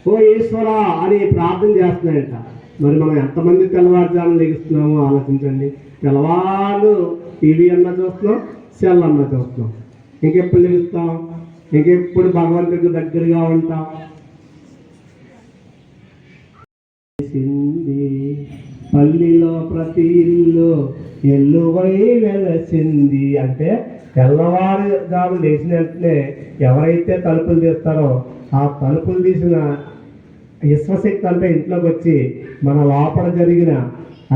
ఓ ఈశ్వర అని ప్రార్థన చేస్తున్నాయంట. మరి మనం ఎంతమంది తెల్లవారుజాములు లెగుస్తున్నామో ఆలోచించండి. తెల్లవారు టీవీ అన్నా చూస్తున్నాం, సెల్ అన్నా చూస్తున్నాం. ఇంకెప్పుడు లెగుస్తాం? ఇంకెప్పుడు భగవంతుడికి దగ్గరగా ఉంటాం? పల్లిలో ప్రతి ఇల్లు ఎల్లువై వెలసింది అంటే తెల్లవారుజాము లేచిన వెంటనే ఎవరైతే తలుపులు తీస్తారో ఆ తలుపులు తీసిన విశ్వశక్తి అంటే ఇంట్లోకి వచ్చి మన లోపల జరిగిన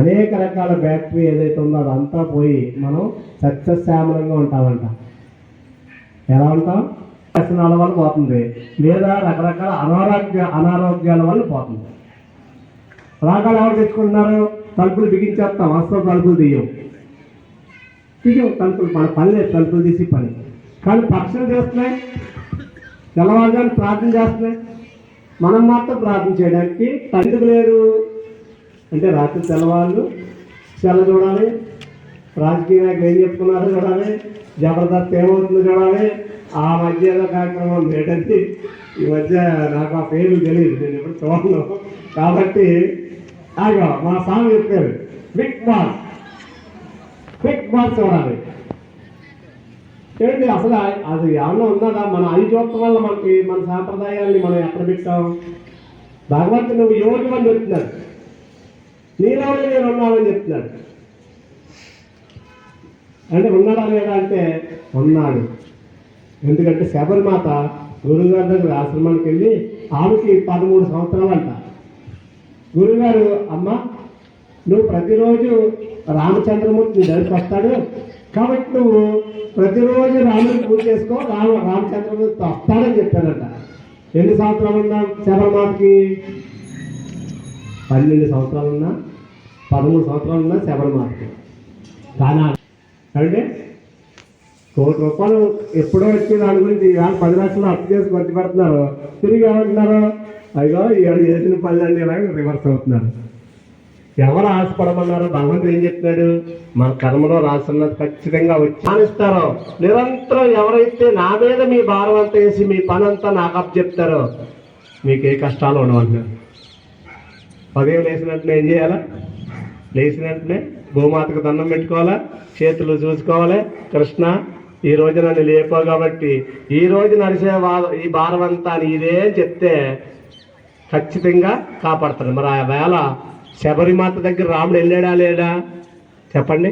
అనేక రకాల బ్యాక్టీరియా ఏదైతే ఉందో అదంతా పోయి మనం సస్యశ్యామలంగా ఉంటామంట. ఎలా ఉంటాం? వ్యసనాల వల్ల పోతుంది, లేదా రకరకాల అనారోగ్యాల వల్ల పోతుంది. రాగాలు ఎవరు తెచ్చుకుంటున్నారు? తలుపులు బిగించేస్తాం, అస్సలు తలుపులు తీయం తలుపులు. మన పని లేదు తలుపులు తీసి పని. కానీ పక్షులు చేస్తున్నాయి, తెల్లవారుజాము ప్రార్థన చేస్తున్నాయి. మనం మాత్రం ప్రార్థన చేయడానికి ఎందుకు లేదు అంటే రాత్రి తెల్లవాళ్ళు సెల్ల చూడాలి, రాజకీయ నాయకులు ఏం చెప్పుకున్నారో చూడాలి, జబర్దస్త్ ఏమవుతుందో చూడాలి. ఆ మధ్య ఏదో కార్యక్రమం ఏంటంటే ఈ మధ్య నాకు ఆ పేర్లు తెలియదు, నేను ఎప్పుడు చూడను. కాబట్టి మా స్వామి చెప్పారు బిగ్ బాస్ చూడాలి. ఏంటి అసలు అది ఏమన్నా ఉన్నదా? మన అది చూడటం వల్ల మనకి మన సాంప్రదాయాన్ని మనం ఎక్కడ పెట్టాం? భగవంతుడు నువ్వు యోగి అని చెప్తున్నారు. నీలోనే నేను ఉన్నానని చెప్తున్నాడు. అంటే ఉన్నాడా లేదా అంటే ఉన్నాడు. ఎందుకంటే శబరిమాత గురువుగారి దగ్గర ఆశ్రమానికి వెళ్ళి ఆమెకి 13 సంవత్సరాలు అంట. గురువుగారు, అమ్మ నువ్వు ప్రతిరోజు రామచంద్రమూర్తి నీ దగ్గరికి వస్తాడు కాబట్టి నువ్వు ప్రతిరోజు రాముడిని పూజ చేసుకో, రామచంద్రమూర్తి వస్తాడని చెప్పారట. ఎన్ని సంవత్సరాలు ఉన్నా శబరిమాతకి? 12 సంవత్సరాలు ఉన్నా, 13 సంవత్సరాలు ఉన్నా శబరిమాతకి. కానీ అంటే ₹1,00,000 ఎప్పుడో వచ్చి దాని గురించి 10 లక్షలు అప్పు చేసి ఖర్చు పెడుతున్నారు. తిరిగి ఏమంటున్నారు? అయ్యో ఇవాళ చేసిన పనులన్నీ ఇలాగ రివర్స్ అవుతున్నారు. ఎవరు ఆశపడమన్నారో? భగవంతుడు ఏం చెప్తున్నాడు? మన కర్మలో రాసున్నది ఖచ్చితంగా వచ్చి మానిస్తారో. నిరంతరం ఎవరైతే నా మీద మీ భారం అంతా వేసి మీ పని అంతా నాకు అప్పు చెప్తారో మీకు ఏ కష్టాలు ఉండవంటున్నారు. ఉదయం లేచిన వెంటనే ఏం చేయాలా? లేచిన వెంటనే గోమాతకు దండం పెట్టుకోవాలా, చేతులు చూసుకోవాలి. కృష్ణ ఈ రోజు నన్ను లేపో కాబట్టి ఈ రోజు నడిచే ఈ భారం అంతా నీదే చెప్తే ఖచ్చితంగా కాపాడతాడు. మరి ఆ వేళ శబరిమాత దగ్గర రాముడు వెళ్ళాడా లేడా చెప్పండి?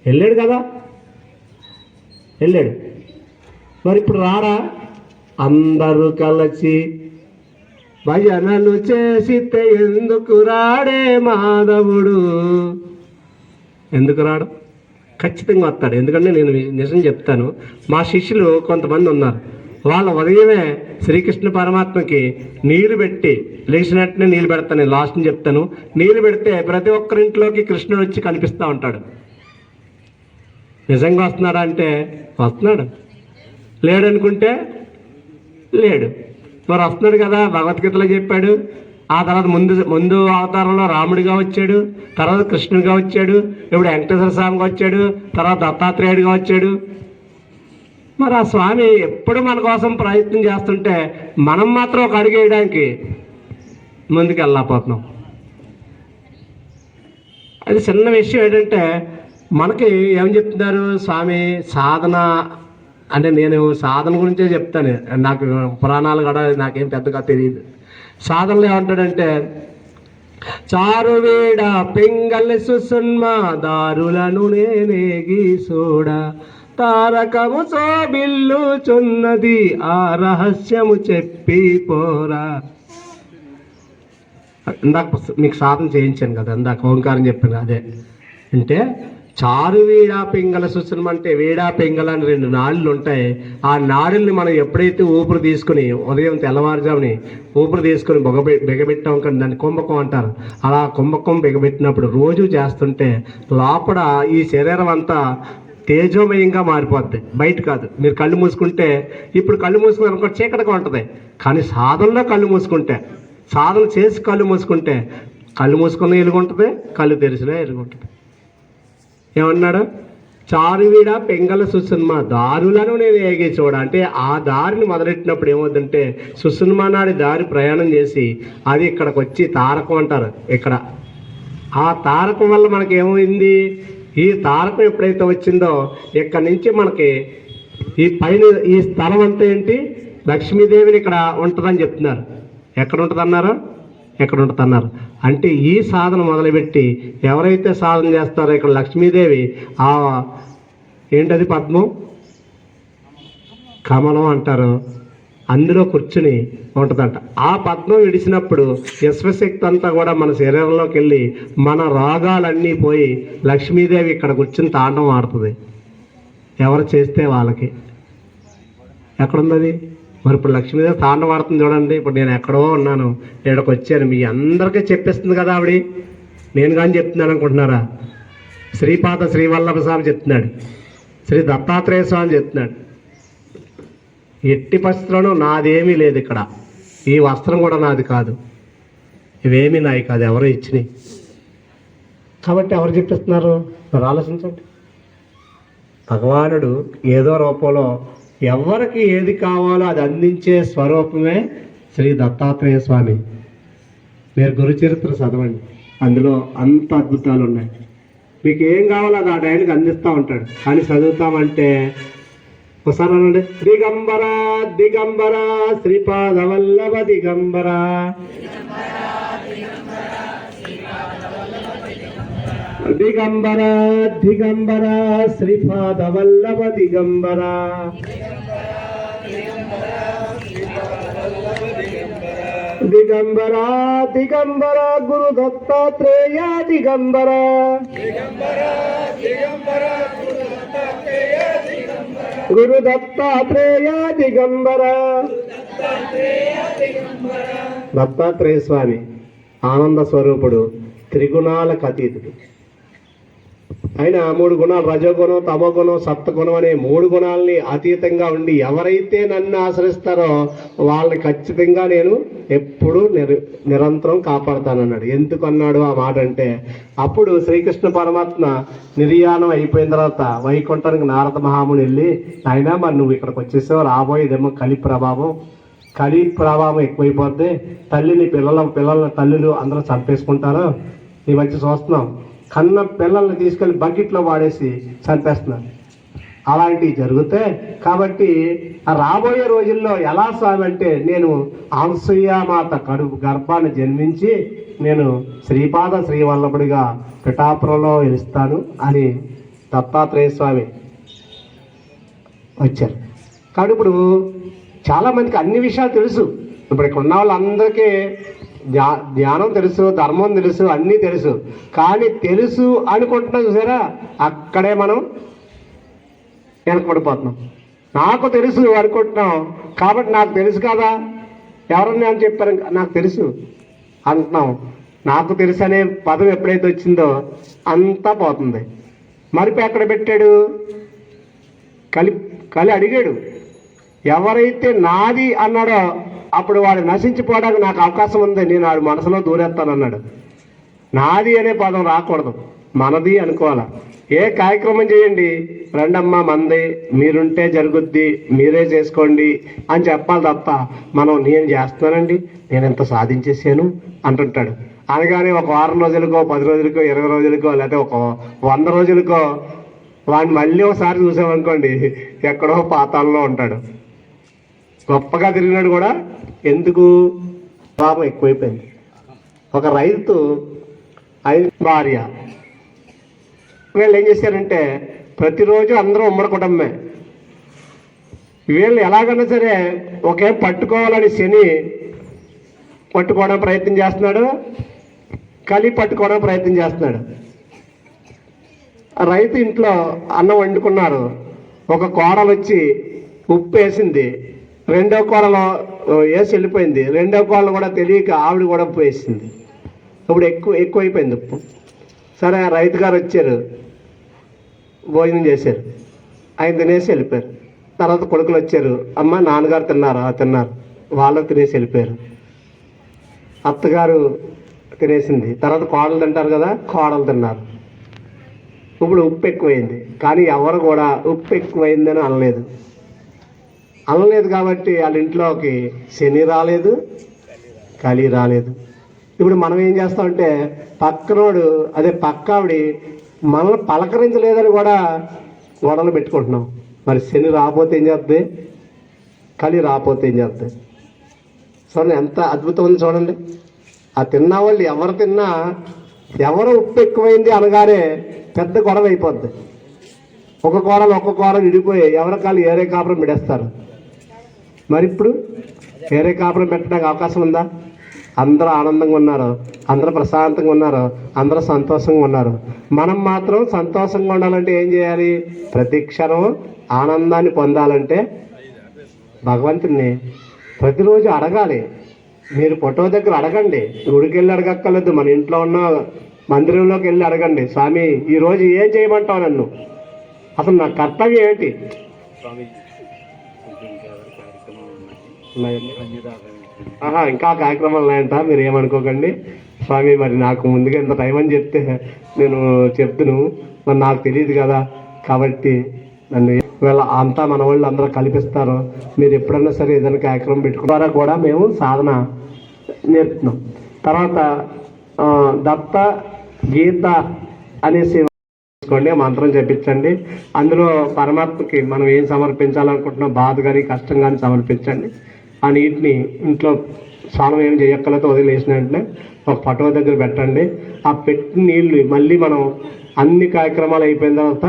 వెళ్ళాడు కదా, వెళ్ళాడు. మరి ఇప్పుడు రారా? అందరూ కలిసి భజనలు చేసితే ఎందుకు రాడే మాధవుడు? ఎందుకు రాడు? ఖచ్చితంగా వస్తాడు. ఎందుకంటే నేను నిజం చెప్తాను, మా శిష్యులు కొంతమంది ఉన్నారు, వాళ్ళ ఉదయమే శ్రీకృష్ణ పరమాత్మకి నీళ్లు పెట్టి లేచినట్టునే నీళ్ళు పెడతాను. నేను లాస్ట్ని చెప్తాను. నీళ్ళు పెడితే ప్రతి ఒక్కరింట్లోకి కృష్ణుడు వచ్చి కనిపిస్తూ ఉంటాడు. నిజంగా వస్తున్నాడా అంటే వస్తున్నాడు, లేడనుకుంటే లేడు. మరి వస్తున్నాడు కదా, భగవద్గీతలో చెప్పాడు. ఆ తర్వాత ముందు అవతారంలో రాముడిగా వచ్చాడు, తర్వాత కృష్ణుడిగా వచ్చాడు, ఇప్పుడు వెంకటేశ్వర స్వామిగా వచ్చాడు, తర్వాత దత్తాత్రేయుడిగా వచ్చాడు. మరి ఆ స్వామి ఎప్పుడు మన కోసం ప్రయత్నం చేస్తుంటే మనం మాత్రం ఒక అడుగు వేయడానికి ముందుకు వెళ్ళకపోతున్నాం. అది చిన్న విషయం. ఏంటంటే మనకి ఏం చెప్తున్నారు స్వామి? సాధన అంటే నేను సాధన గురించే చెప్తాను, నాకు పురాణాలు కూడా నాకేం పెద్దగా తెలియదు. సాధనలు ఏమంటాడంటే, చారు వేడ పింగళ సుసున్మ దారులను నేనేగి చూడ తారకము సోబిల్లు చున్నది ఆ రహస్యము చెప్పి పోరా. ఇందాక మీకు సాధన చేయించాను కదా, ఇందాక ఓంకారం చెప్పాను. అదే అంటే చారు వీడా పింగళ సుసనం అంటే వీడా పింగళ అని 2 నాడులు ఉంటాయి. ఆ నాడుల్ని మనం ఎప్పుడైతే ఊపిరి తీసుకుని ఉదయం తెల్లవారుజాముని ఊపిరి తీసుకుని బిగబెట్టాం కానీ దాన్ని కుంభకం అంటారు. అలా కుంభకం బిగబెట్టినప్పుడు రోజు చేస్తుంటే లోపల ఈ శరీరం అంతా తేజోమయంగా మారిపోద్ది, బయట కాదు. మీరు కళ్ళు మూసుకుంటే, ఇప్పుడు కళ్ళు మూసుకుని అనుకో చీకటిగా ఉంటుంది, కానీ సాధనలో కళ్ళు మూసుకుంటే, సాధన చేసి కళ్ళు మూసుకుంటే కళ్ళు మూసుకున్న ఎలుగుంటుంది, కళ్ళు తెరిచినా ఎలుగుంటుంది. ఏమన్నాడు? చారువీడ పెంగళ సుసున్మ దారులను నేను ఏగి చూడ అంటే ఆ దారిని మొదలెట్టినప్పుడు ఏమవుతుందంటే సుసున్మ నాడి దారి ప్రయాణం చేసి అది ఇక్కడికి వచ్చి తారకం అంటారు. ఇక్కడ ఆ తారకం వల్ల మనకి ఏమైంది? ఈ తారకం ఎప్పుడైతే వచ్చిందో ఇక్కడి నుంచి మనకి ఈ పైన ఈ స్థలం అంతా ఏంటి? లక్ష్మీదేవిని ఇక్కడ ఉంటుందని చెప్తున్నారు. ఎక్కడ ఉంటుందన్నారు? ఎక్కడ ఉంటుందన్నారు అంటే ఈ సాధన మొదలుపెట్టి ఎవరైతే సాధన చేస్తారో ఇక్కడ లక్ష్మీదేవి ఆ ఏంటది పద్మం, కమలం అంటారు, అందులో కూర్చుని ఉంటుందంట. ఆ పద్మం విడిచినప్పుడు విశ్వశక్తి అంతా కూడా మన శరీరంలోకి వెళ్ళి మన రోగాలన్నీ పోయి లక్ష్మీదేవి ఇక్కడ కూర్చుని తాండవం ఆడుతుంది. ఎవరు చేస్తే వాళ్ళకి. ఎక్కడుంది మరి? ఇప్పుడు లక్ష్మీదేవి తాండవం ఆడుతుంది చూడండి. ఇప్పుడు నేను ఎక్కడో ఉన్నాను, ఇక్కడికి వచ్చాను, మీ అందరికీ చెప్పేస్తుంది కదా ఆవిడ. నేను కానీ చెప్తున్నాను అనుకుంటున్నారా? శ్రీపాద శ్రీవల్లభ స్వామి చెప్తున్నాడు, శ్రీ దత్తాత్రేయ స్వామి చెప్తున్నాడు, ఎట్టి పరిస్థితుల్లోనూ నాదేమీ లేదు ఇక్కడ, ఈ వస్త్రం కూడా నాది కాదు, ఇవేమీ నాయి కాదు, ఎవరో ఇచ్చినాయి. కాబట్టి ఎవరు చెప్పిస్తున్నారు? మరి ఆలోచించండి. భగవానుడు ఏదో రూపంలో ఎవరికి ఏది కావాలో అది అందించే స్వరూపమే శ్రీ దత్తాత్రేయ స్వామి. మీరు గురు చరిత్ర చదవండి, అందులో అంత అద్భుతాలు ఉన్నాయి. మీకు ఏం కావాలో అది ఆ టైంకి అందిస్తూ ఉంటాడు. కానీ చదువుతామంటే ఒకసారి అనండి, దిగంబర దిగంబర శ్రీపాద వల్లభ దిగంబర. దిగంబర దిగంబర శ్రీపాద వల్లభ దిగంబర దిగంబర దిగంబర గురు దత్తాత్రేయ దిగంబర గురు దత్తాత్రేయ దిగంబర దత్తాత్రేయ స్వామి ఆనంద స్వరూపుడు, త్రిగుణాలకు అతీతుడు. ఆయన 3 గుణాలు, రజోగుణం, తమోగుణం, సప్తగుణం అనే 3 గుణాలని అతీతంగా ఉండి ఎవరైతే నన్ను ఆశ్రయిస్తారో వాళ్ళని ఖచ్చితంగా నేను ఎప్పుడూ నిరంతరం కాపాడుతానన్నాడు. ఎందుకు అన్నాడు ఆ మాట అంటే, అప్పుడు శ్రీకృష్ణ పరమాత్మ నిర్యాణం అయిపోయిన తర్వాత వైకుంఠానికి నారద మహాముని వెళ్ళి, అయినా మరి నువ్వు ఇక్కడికి వచ్చేసావు, రాబోయేదేమో కలి ప్రభావం ఎక్కువైపోద్ది, తల్లిని పిల్లల తల్లులు అందరూ చంపేసుకుంటారు, ఈ మధ్య చూస్తున్నాం కన్న పిల్లల్ని తీసుకెళ్లి బకెట్లో వాడేసి చంపేస్తున్నారు. అలాంటివి జరుగుతే కాబట్టి రాబోయే రోజుల్లో ఎలా స్వామి అంటే, నేను అనసూయామాత గర్భాన్ని జన్మించి నేను శ్రీపాద శ్రీవల్లభుడిగా పిఠాపురంలో వెలుస్తాను అని దత్తాత్రేయ స్వామి వచ్చారు. కాబట్టి ఇప్పుడు చాలామందికి అన్ని విషయాలు తెలుసు. ఇప్పుడు ఇక్కడ ఉన్న వాళ్ళందరికీ జ్ఞానం తెలుసు, ధర్మం తెలుసు, అన్నీ తెలుసు. కానీ తెలుసు అనుకుంటున్నాం చూసారా, అక్కడే మనం వెనకబడిపోతున్నాం. నాకు తెలుసు అనుకుంటున్నాం కాబట్టి నాకు తెలుసు కదా, ఎవరన్నా అని చెప్పారు నాకు తెలుసు అంటున్నాం. నాకు తెలుసు అనే పదం ఎప్పుడైతే వచ్చిందో అంతా పోతుంది. మరిపి ఎక్కడ పెట్టాడు? కలి అడిగాడు, ఎవరైతే నాది అన్నాడో అప్పుడు వాడు నశించిపోవడానికి నాకు అవకాశం ఉంది, నేను వాడి మనసులో దూరేస్తానన్నాడు. నాది అనే పదం రాకూడదు, మనది అనుకోవాలా. ఏ కార్యక్రమం చేయండి, రండమ్మా మంది, మీరుంటే జరుగుద్ది, మీరే చేసుకోండి అని చెప్పాలి తప్ప మనం నేను చేస్తున్నానండి, నేను ఎంత సాధించేసాను అంటుంటాడు. అనగానే ఒక వారం రోజులకో, 10 రోజులకో, 20 రోజులకో, లేకపోతే ఒక 100 రోజులకో వాడిని మళ్ళీ ఒకసారి చూసామనుకోండి ఎక్కడో పాతాల్లో ఉంటాడు. గొప్పగా తిరిగినాడు కూడా. ఎందుకు? పాపం ఎక్కువైపోయింది. ఒక రైతు భార్య వీళ్ళు ఏం చేశారంటే, ప్రతిరోజు అందరూ ఉమ్మడి కుటుంబమే. వీళ్ళు ఎలాగన్నా సరే ఒకే పట్టుకోవాలని శని పట్టుకోవడం ప్రయత్నం చేస్తున్నాడు, కలి పట్టుకోవడం ప్రయత్నం చేస్తున్నాడు. రైతు ఇంట్లో అన్నం వండుకున్నారు, ఒక కోడలు వచ్చి ఉప్పు వేసింది, రెండో కోడలు వేసి వెళ్ళిపోయింది, రెండో కోడలు కూడా తెలియక ఆవిడ కూడా ఉప్పు వేసింది. ఇప్పుడు ఎక్కువైపోయింది ఉప్పు. సరే రైతు గారు వచ్చారు, భోజనం చేశారు, ఆయన తినేసి వెళ్ళిపోయారు. తర్వాత కొడుకులు వచ్చారు, అమ్మ నాన్నగారు తిన్నారు, వాళ్ళు తినేసి వెళ్ళిపోయారు. అత్తగారు తినేసింది, తర్వాత కోడలు తింటారు కదా, కోడలు తిన్నారు. ఇప్పుడు ఉప్పు ఎక్కువైంది. కానీ ఎవరు కూడా ఉప్పు ఎక్కువైందని అనలేదు కాబట్టి వాళ్ళ ఇంట్లోకి శని రాలేదు, కలి రాలేదు. ఇప్పుడు మనం ఏం చేస్తామంటే, పక్కనోడు పక్క ఆవిడ మనల్ని పలకరించలేదని కూడా గొడవలు పెట్టుకుంటున్నాం. మరి శని రాకపోతే ఏం చేస్తుంది, కలి రాకపోతే ఏం చేస్తుంది? చూడండి ఎంత అద్భుతం ఉంది చూడండి. ఆ తిన్న వాళ్ళు ఎవరు తిన్నా, ఎవరు ఉప్పు ఎక్కువైంది అనగానే పెద్ద గొడవ అయిపోద్ది. ఒక్క కూరలు విడిపోయి ఎవరి కాళ్ళు ఏరే కాపురం పెడేస్తారు. మరి ఇప్పుడు వేరే కాపురం పెట్టడానికి అవకాశం ఉందా? అందరూ ఆనందంగా ఉన్నారు, అందరూ ప్రశాంతంగా ఉన్నారు, అందరూ సంతోషంగా ఉన్నారు. మనం మాత్రం సంతోషంగా ఉండాలంటే ఏం చేయాలి? ప్రతి క్షణం ఆనందాన్ని పొందాలంటే భగవంతుని ప్రతిరోజు అడగాలి. మీరు ఫోటో దగ్గర అడగండి, గుడికి వెళ్ళి అడగక్కర్లేదు, మన ఇంట్లో ఉన్న మందిరంలోకి వెళ్ళి అడగండి, స్వామి ఈరోజు ఏం చేయమంటావు నన్ను, అసలు నా కర్తవ్యం ఏంటి? ఇంకా కార్యక్రమాలు ఉన్నాయంట, మీరు ఏమనుకోకండి. స్వామి మరి నాకు ముందుగా ఎంత టైం అని చెప్తే నేను చెప్తును, మరి నాకు తెలియదు కదా, కాబట్టి నన్ను వీళ్ళ అంతా మన వాళ్ళు అందరూ కల్పిస్తారు. మీరు ఎప్పుడన్నా సరే ఏదైనా కార్యక్రమం పెట్టుకున్నారా కూడా మేము సాధన నేర్పుతున్నాం. తర్వాత దత్త గీత అనేసి తీసుకోండి, మంత్రం చెప్పించండి. అందులో పరమాత్మకి మనం ఏం సమర్పించాలనుకుంటున్నాం, బాధ కానీ కష్టం కానీ సమర్పించండి. ఆ నీటిని ఇంట్లో స్నానం ఏం చేయక్కలతో వదిలేసిన వెంటనే ఒక పటవ దగ్గర పెట్టండి. ఆ పెట్టిన నీళ్ళు మళ్ళీ మనం అన్ని కార్యక్రమాలు అయిపోయిన తర్వాత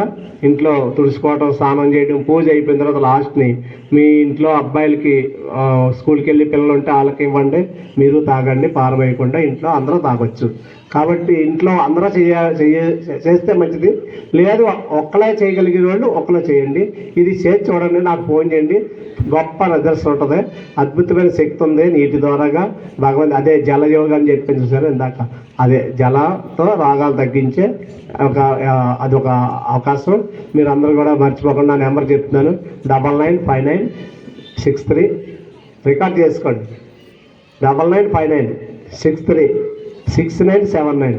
ఇంట్లో తుడుచుకోవటం, స్నానం చేయడం, పూజ అయిపోయిన తర్వాత లాస్ట్ని మీ ఇంట్లో అబ్బాయిలకి స్కూల్కి వెళ్ళి పిల్లలు ఉంటే వాళ్ళకి ఇవ్వండి, మీరు తాగండి, పారవేయకుండా ఇంట్లో అందరూ తాగొచ్చు. కాబట్టి ఇంట్లో అందరూ చేస్తే మంచిది. లేదు ఒక్కలే చేయగలిగిన వాళ్ళు ఒక్కలే చేయండి. ఇది చేసి చూడండి, నాకు ఫోన్ చేయండి. గొప్ప నిదర్శనం ఉంటుంది, అద్భుతమైన శక్తి ఉంది నీటి ద్వారాగా. భగవంతు అదే జలయోగం అని చెప్పింది చూసారు ఇందాక, అదే జలంతో రాగాలు తగ్గించే అదొక అవకాశం. మీరు అందరూ కూడా మర్చిపోకుండా నెంబర్ చెప్తున్నాను, 995963. రికార్డ్ చేసుకోండి, 9959636979,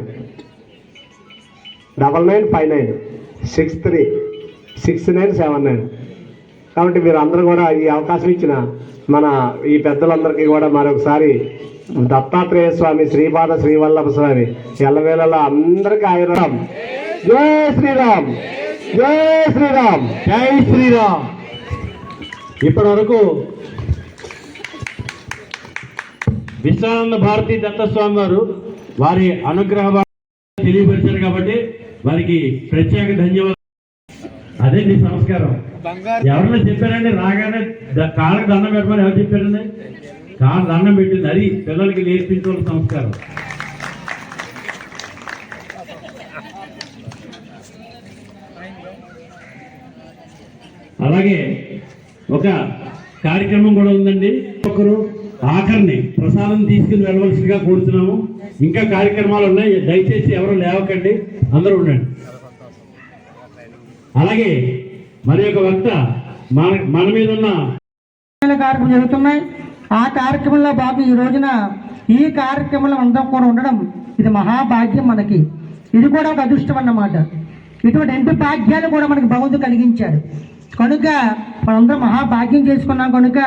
9959636979. కాబట్టి మీరు అందరూ కూడా ఈ అవకాశం ఇచ్చిన మన ఈ పెద్దలందరికీ కూడా మరొకసారి దత్తాత్రేయ స్వామి, శ్రీపాద శ్రీవల్లభ స్వామి ఎల్లవేళలా అందరికీ ఆయురాం. జై శ్రీరామ్, జై శ్రీరామ్, జై శ్రీరామ్. ఇప్పటి వరకు విశ్వానంద భారతీ దత్తస్వామి వారు వారి అనుగ్రహ తెలియపరిచారు కాబట్టి వారికి ప్రత్యేక ధన్యవాదాలు. అదే నీ సంస్కారం. ఎవరన్నా చెప్పారండి రాగానే కాళ్ళకి దండం పెట్టమని ఎవరు చెప్పారండి? కాళ్ళ దండం పెట్టింది, అది పిల్లలకి నేర్పించవలసిన సంస్కారం. అలాగే ఒక కార్యక్రమం కూడా ఉందండి. ఒకరు ఆఖరిని ప్రసాదం తీసుకుని వెళ్ళవలసిందిగా కోరుతున్నాము. ఇంకా కార్యక్రమాలు ఉన్నాయి, దయచేసి ఎవరు లేవకండి, అందరూ ఉండండి. అలాగే మరి యొక్క వక్త మన మీద ఉన్న కార్యక్రమం జరుగుతున్నాయి. ఆ కార్యక్రమంలో భాగం ఈ రోజున ఈ కార్యక్రమంలో అందరం కూడా ఉండడం ఇది మహాభాగ్యం మనకి. ఇది కూడా ఒక అదృష్టం అన్నమాట. ఇటువంటి ఎంటు భాగ్యాలు కూడా మనకి భగవంతుడు కలిగించాడు కనుక మనందరం మహాభాగ్యం చేసుకున్నాం. కనుక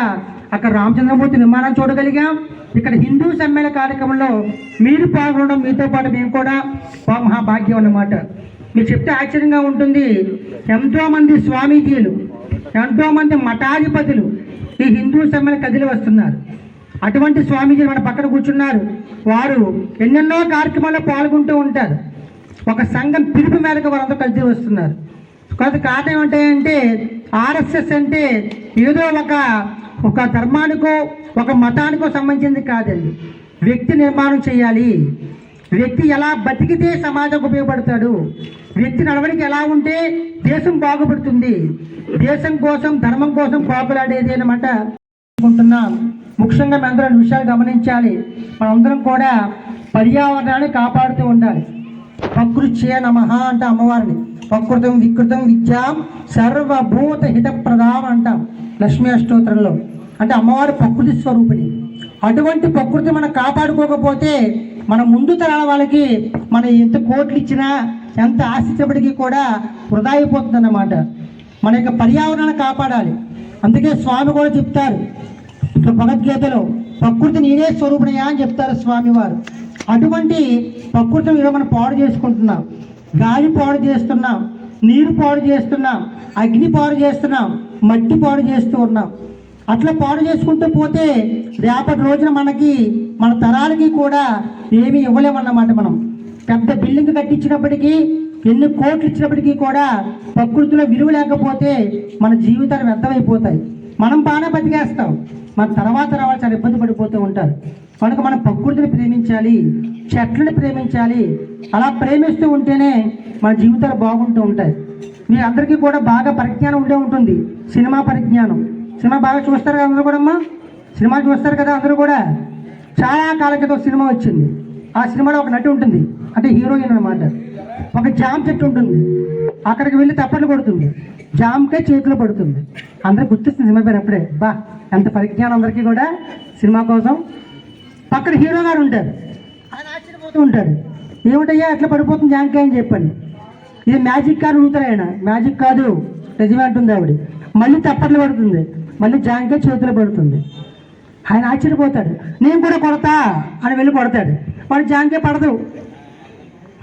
అక్కడ రామచంద్రమూర్తి నిర్మాణం చూడగలిగాం. ఇక్కడ హిందూ సమ్మేళన కార్యక్రమంలో మీరు పాల్గొనడం, మీతో పాటు మేము కూడా మహాభాగ్యం అన్నమాట. మీరు చెప్తే ఆశ్చర్యంగా ఉంటుంది. ఎంతోమంది స్వామీజీలు, ఎంతోమంది మఠాధిపతులు ఈ హిందూ సమ్మేళన కదిలి వస్తున్నారు. అటువంటి స్వామీజీలు మన పక్కన కూర్చున్నారు. వారు ఎన్నెన్నో కార్యక్రమాల్లో పాల్గొంటూ ఉంటారు. ఒక సంఘం పిలుపు మేరకు వారంతా కలిసి వస్తున్నారు. కొంత కారణం ఏమంటాయంటే ఆర్ఎస్ఎస్ అంటే ఏదో ఒక ధర్మానికో ఒక మతానికో సంబంధించింది కాదండి. వ్యక్తి నిర్మాణం చేయాలి. వ్యక్తి ఎలా బతికితే సమాజం ఉపయోగపడతాడు, వ్యక్తి నడవడికి ఎలా ఉంటే దేశం బాగుపడుతుంది, దేశం కోసం ధర్మం కోసం పోకలాడేది అన్నమాట అనుకుంటున్నాం. ముఖ్యంగా మనందరం విషయాలు గమనించాలి. మనందరం కూడా పర్యావరణాన్ని కాపాడుతూ ఉండాలి. ప్రకృత్యే నమః అంట అమ్మవారిని. ప్రకృతం వికృతం విద్యాం సర్వభూత హితప్రదాం అంటాం లక్ష్మీ అష్టోత్తరంలో. అంటే అమ్మవారి ప్రకృతి స్వరూపిణి. అటువంటి ప్రకృతి మనం కాపాడుకోకపోతే మన ముందు తరాల వాళ్ళకి మనం ఎంత కోట్లు ఇచ్చినా ఎంత ఆశించబడికి కూడా వృధా అయిపోతుంది అన్నమాట. మన యొక్క పర్యావరణాన్ని కాపాడాలి. అందుకే స్వామి కూడా చెప్తారు భగవద్గీతలో, ప్రకృతి నేనే స్వరూపిణయా అని చెప్తారు స్వామివారు. అటువంటి ప్రకృతిని ఈరోజు మనం పాడు చేసుకుంటున్నాం. గాలి పాడు చేస్తున్నాం, నీరు పాడు చేస్తున్నాం, అగ్ని పాడు చేస్తున్నాం, మట్టి పాడు చేస్తూ ఉన్నాం. అట్లా పాడు చేసుకుంటూ పోతే రేపటి రోజున మనకి మన తరాలకి కూడా ఏమీ ఇవ్వలేమన్నమాట. మనం పెద్ద బిల్డింగ్ కట్టించినప్పటికీ, ఎన్ని కోట్లు ఇచ్చినప్పటికీ కూడా ప్రకృతిలో విలువ లేకపోతే మన జీవితాలు వ్యర్థమైపోతాయి. మనం బాగా బతికేస్తాం, మన తర్వాత రావాలి చాలా ఇబ్బంది పడిపోతూ ఉంటారు. కనుక మనం ప్రకృతిని ప్రేమించాలి, చెట్లను ప్రేమించాలి. అలా ప్రేమిస్తూ ఉంటేనే మన జీవితాలు బాగుంటూ ఉంటాయి. మీ అందరికీ కూడా బాగా పరిజ్ఞానం ఉండే ఉంటుంది, సినిమా పరిజ్ఞానం. సినిమా బాగా చూస్తారు కదా అందరూ కూడా అమ్మా, సినిమా చూస్తారు కదా అందరూ కూడా. చాలా కాలం క్రితం సినిమా వచ్చింది. ఆ సినిమాలో ఒక నటి ఉంటుంది, అంటే హీరోయిన్ అనమాట. ఒక జామ చెట్టు ఉంటుంది, అక్కడికి వెళ్ళి తప్పట్లు కొడుతుంది, జామకాయ చేతిలో పడుతుంది. అందరికి గుర్తిస్తుంది సినిమా పేరు అప్పుడే. బా ఎంత పరిజ్ఞానం అందరికీ కూడా సినిమా కోసం. పక్కన హీరో గారు ఉంటారు, ఆయన ఆశ్చర్యపోతూ ఉంటాడు, ఏమిటయ్యా ఎట్లా పడిపోతుంది జామకాయ అని చెప్పండి. ఇది మ్యాజిక్ కాదు ఊతారు ఆయన. మ్యాజిక్ కాదు, నిజమే అంటుంది ఆవిడ. మళ్ళీ తప్పట్లు పడుతుంది, మళ్ళీ జామకాయ చేతిలో పడుతుంది. ఆయన ఆశ్చర్యపోతాడు, నేను కూడా కొడతా అని వెళ్ళి కొడతాడు. వాడు జామకాయ పడదు.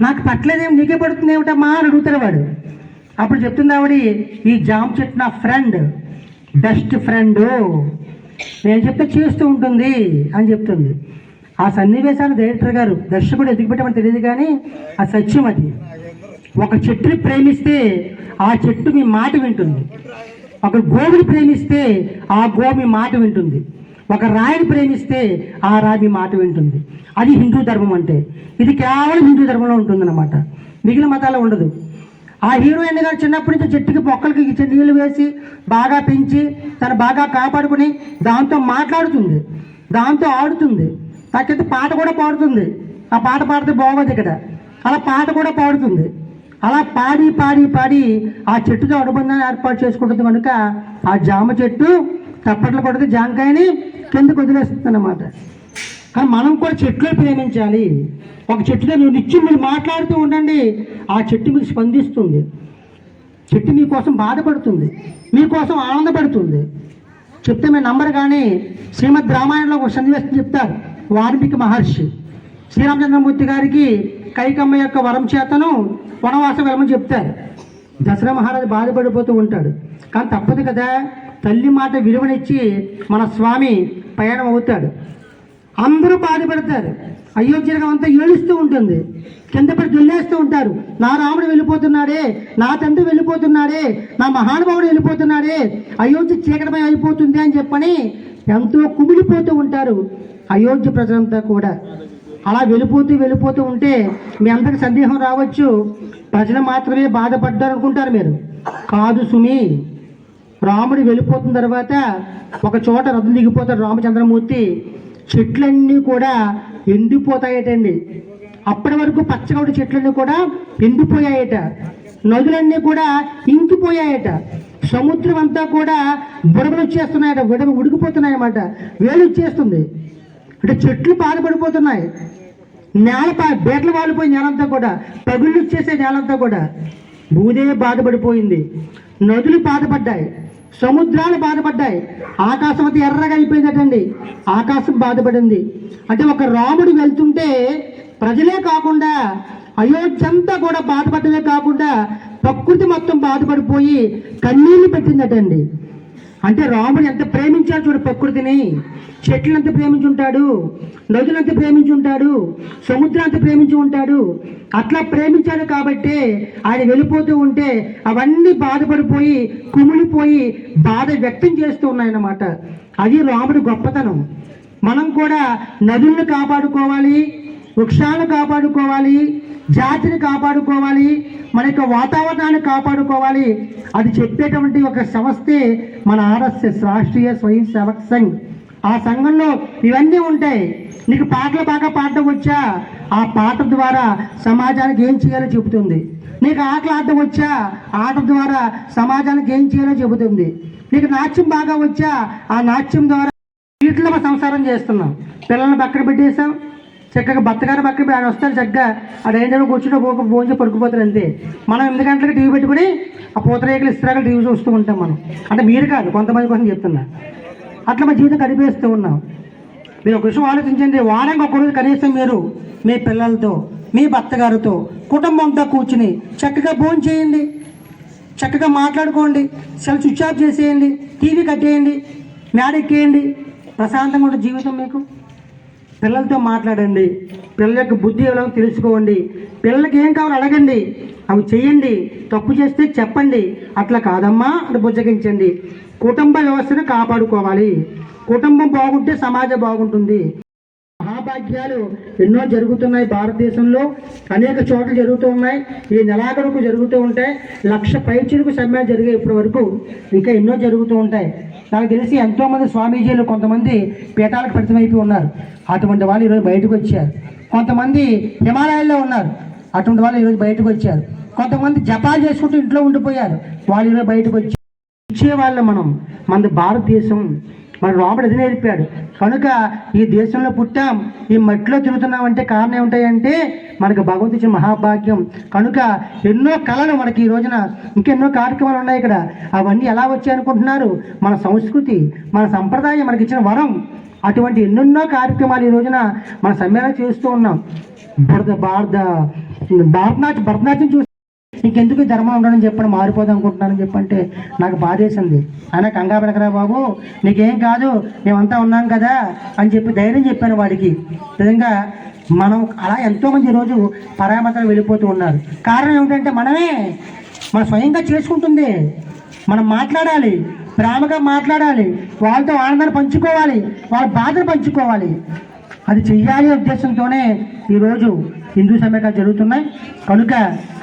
నాకు పట్టలేదేమి, నీకే పడుతుంది ఏమిటమ్మా అని అడుగుతాడు వాడు. అప్పుడు చెప్తుంది ఆవిడ, ఈ జామ చెట్టు నా ఫ్రెండ్, బెస్ట్ ఫ్రెండ్, నేను చెప్తే చేస్తూ ఉంటుంది అని చెప్తుంది. ఆ సన్నివేశాన్ని డైరెక్టర్ గారు దర్శకుడు ఎదిగిపెట్టమని తెలియదు కానీ ఆ సత్యం అది. ఒక చెట్టుని ప్రేమిస్తే ఆ చెట్టు మీ మాట వింటుంది. ఒక గోవుని ప్రేమిస్తే ఆ గోవు మీ మాట వింటుంది. ఒక రాయిని ప్రేమిస్తే ఆ రాయి మీ మాట వింటుంది. అది హిందూ ధర్మం అంటే. ఇది కేవలం హిందూ ధర్మంలో ఉంటుందన్నమాట, మిగిలిన మతాల్లో ఉండదు. ఆ హీరోయిన్ గారు చిన్నప్పటి నుంచి చెట్టుకి మొక్కలకి నీళ్లు వేసి బాగా పెంచి తను బాగా కాపాడుకుని దాంతో మాట్లాడుతుంది, దాంతో ఆడుతుంది, నాకైతే పాట కూడా పాడుతుంది. ఆ పాట పాడితే బాగోదు ఇక్కడ, అలా పాట కూడా పాడుతుంది. అలా పాడి పాడి పాడి ఆ చెట్టుతో అనుబంధాన్ని ఏర్పాటు చేసుకుంటుంది. కనుక ఆ జామ చెట్టు తప్పట్లు కొడితే జామకాయని కిందకు వదిలేస్తుంది అన్నమాట. కానీ మనం కూడా చెట్లు ప్రేమించాలి. ఒక చెట్టుతో నిత్యం మీరు మాట్లాడుతూ ఉండండి, ఆ చెట్టు మీకు స్పందిస్తుంది. చెట్టు మీకోసం బాధపడుతుంది, మీకోసం ఆనందపడుతుంది. చెప్తే మీరు నంబరు. కానీ శ్రీమద్ రామాయణంలో ఒక సన్నివేశం చెప్తారు. వాల్మీకి మహర్షి శ్రీరామచంద్రమూర్తి గారికి కైకమ్మ యొక్క వరం చేతను వనవాసం వెళ్ళమని చెప్తారు. దసరా మహారాజు బాధపడిపోతూ ఉంటాడు. కానీ తప్పదు కదా, తల్లి మాట విలువనిచ్చి మన స్వామి ప్రయాణం అవుతాడు. అందరూ బాధపడతారు. అయోధ్యగా అంతా ఏడుస్తూ ఉంటుంది, కింద పడి దొల్లేస్తూ ఉంటారు. నా రాముడు వెళ్ళిపోతున్నాడే, నా తండ్రి వెళ్ళిపోతున్నాడే, నా మహానుభావుడు వెళ్ళిపోతున్నాడే, అయోధ్య చీకటమై అయిపోతుంది అని చెప్పని ఎంతో కుమిలిపోతూ ఉంటారు అయోధ్య ప్రజలంతా కూడా. అలా వెళ్ళిపోతూ ఉంటే మీ అందరికి సందేహం రావచ్చు, ప్రజలు మాత్రమే బాధపడ్డారు అనుకుంటారు మీరు. కాదు సుమి, రాముడు వెళ్ళిపోతున్న తర్వాత ఒక చోట రథం దిగిపోతాడు రామచంద్రమూర్తి. చెట్లన్నీ కూడా ఎండిపోతాయటండి. అప్పటి వరకు పచ్చగౌడ చెట్లన్నీ కూడా ఎండిపోయాయట. నదులన్నీ కూడా ఇంకిపోయాయట. సముద్రం అంతా కూడా బుడగలు వచ్చేస్తున్నాయట, ఉడికిపోతున్నాయన్నమాట. వేలు వచ్చేస్తుంది. అంటే చెట్లు బాధపడిపోతున్నాయి. నేల బేటలు వాలిపోయి నేలంతా కూడా పగుళ్ళు వచ్చేసే నేలంతా కూడా. భూదే బాధపడిపోయింది, నదులు బాధపడ్డాయి, సముద్రాలు బాధపడ్డాయి, ఆకాశం అంతా ఎర్రగా అయిపోయిందటండి. ఆకాశం బాధపడింది. అంటే ఒక రాముడు వెళ్తుంటే ప్రజలే కాకుండా అయోధ్య అంతా కూడా బాధపడమే కాకుండా ప్రకృతి మొత్తం బాధపడిపోయి కన్నీళ్లు పెట్టిందటండి. అంటే రాముడు ఎంత ప్రేమించాడు చూడు ప్రకృతిని. చెట్లు ఎంత ప్రేమించి ఉంటాడు, నదులు ఎంత ప్రేమించి ఉంటాడు, సముద్రం ఎంత ప్రేమించి ఉంటాడు. అట్లా ప్రేమించాడు కాబట్టి ఆయన వెళ్ళిపోతూ ఉంటే అవన్నీ బాధపడిపోయి కుమిలిపోయి బాధ వ్యక్తం చేస్తూ ఉన్నాయన్నమాట. అది రాముడి గొప్పతనం. మనం కూడా నదులను కాపాడుకోవాలి, వృక్షాలను కాపాడుకోవాలి, జాతిని కాపాడుకోవాలి, మన యొక్క వాతావరణాన్ని కాపాడుకోవాలి. అది చెప్పేటువంటి ఒక సంస్థే మన ఆర్ఎస్ఎస్, రాష్ట్రీయ స్వయం సేవక్ సంఘ్. ఆ సంఘంలో ఇవన్నీ ఉంటాయి. నీకు పాటలు బాగా పాడటం వచ్చా, ఆ పాట ద్వారా సమాజానికి ఏం చేయాలో చెబుతుంది. నీకు ఆటలు ఆడటం వచ్చా, ఆట ద్వారా సమాజానికి ఏం చేయాలో చెబుతుంది. నీకు నాట్యం బాగా వచ్చా, ఆ నాట్యం ద్వారా వీటిలో మనం సంసారం చేస్తున్నాం. పిల్లల్ని పక్కన పెట్టేసాం, చక్కగా భర్తగారు పక్కన ఆయన వస్తారు, చక్కగా ఆ డైనింగ్ కూర్చుని భోజనం పడుకుపోతారు అంతే. మనం 8 గంటలకు టీవీ పెట్టుకుని ఆ పూతరేకులు ఇస్త్రాకులు టీవీ చూస్తూ ఉంటాం మనం. అంటే మీరు కాదు, కొంతమంది కోసం చెప్తున్నా. అట్లా మన జీవితం గడిపేస్తూ ఉన్నాం. మీరు ఒక విషయం ఆలోచించండి. వారానికి ఒక రోజు కనీసం మీరు మీ పిల్లలతో, మీ భర్త గారితో, కుటుంబంతో కూర్చుని చక్కగా భోజనం చేయండి, చక్కగా మాట్లాడుకోండి, సెల్ స్విచ్ ఆఫ్ చేసేయండి, టీవీ కట్టేయండి, మేడెక్కేయండి. ప్రశాంతంగా ఉండే జీవితం మీకు. పిల్లలతో మాట్లాడండి, పిల్లల యొక్క బుద్ధి ఎవరో తెలుసుకోండి, పిల్లలకి ఏం కావాలో అడగండి, అవి చేయండి. తప్పు చేస్తే చెప్పండి, అట్లా కాదమ్మా అని బుజ్జగించండి. కుటుంబ వ్యవస్థను కాపాడుకోవాలి. కుటుంబం బాగుంటే సమాజం బాగుంటుంది. మహాభాగ్యాలు ఎన్నో జరుగుతున్నాయి భారతదేశంలో, అనేక చోట్ల జరుగుతూ ఉన్నాయి. ఈ నెలాఖరుకు జరుగుతూ ఉంటాయి. 1,00,000 పైచిలకు సమ్మెలు జరిగే ఇప్పటి వరకు ఇంకా ఎన్నో జరుగుతూ ఉంటాయి. నాకు తెలిసి ఎంతోమంది స్వామీజీలు కొంతమంది పీఠాలకు పరిమితమైపోయి ఉన్నారు. అటువంటి వాళ్ళు ఈరోజు బయటకు వచ్చారు. కొంతమంది హిమాలయాల్లో ఉన్నారు, అటువంటి వాళ్ళు ఈరోజు బయటకు వచ్చారు. కొంతమంది జపాలు చేసుకుంటూ ఇంట్లో ఉండిపోయారు, వాళ్ళు ఈరోజు బయటకు వచ్చారు. ఇచ్చేవాళ్ళు మనది భారతదేశం. మన రాముడు అది నేర్పాడు. కనుక ఈ దేశంలో పుట్టాం, ఈ మట్టిలో తిరుగుతున్నామంటే కారణం ఏమిటాయంటే మనకు భగవంతుడి ఇచ్చిన మహాభాగ్యం. కనుక ఎన్నో కళలు మనకి ఈ రోజున, ఇంకెన్నో కార్యక్రమాలు ఉన్నాయి ఇక్కడ. అవన్నీ ఎలా వచ్చాయి అనుకుంటున్నారు? మన సంస్కృతి, మన సంప్రదాయం మనకి ఇచ్చిన వరం. అటువంటి ఎన్నెన్నో కార్యక్రమాలు ఈ రోజున మన సమ్మేళనం చేస్తూ ఉన్నాం. భరతనాట్యం చూసి ఇంకెందుకు ఈ ధర్మం ఉండడం చెప్పండి, మారిపోదాం అనుకుంటున్నానని చెప్పంటే నాకు బాధేసింది. ఆయన కంగారు పడకరా బాబు, నీకేం కాదు, మేమంతా ఉన్నాం కదా అని చెప్పి ధైర్యం చెప్పాను వాడికి. నిజంగా మనం అలా ఎంతోమంది ఈరోజు పరామతలు వెళ్ళిపోతూ ఉన్నారు. కారణం ఏమిటంటే మనం స్వయంగా చేసుకుంటుంది. మనం మాట్లాడాలి, ప్రేమగా మాట్లాడాలి, వాళ్ళతో ఆనందాన్ని పంచుకోవాలి, వాళ్ళ బాధను పంచుకోవాలి. అది చెయ్యాలి ఉద్దేశంతోనే ఈరోజు హిందూ సమైక్యాలు జరుగుతున్నాయి. కనుక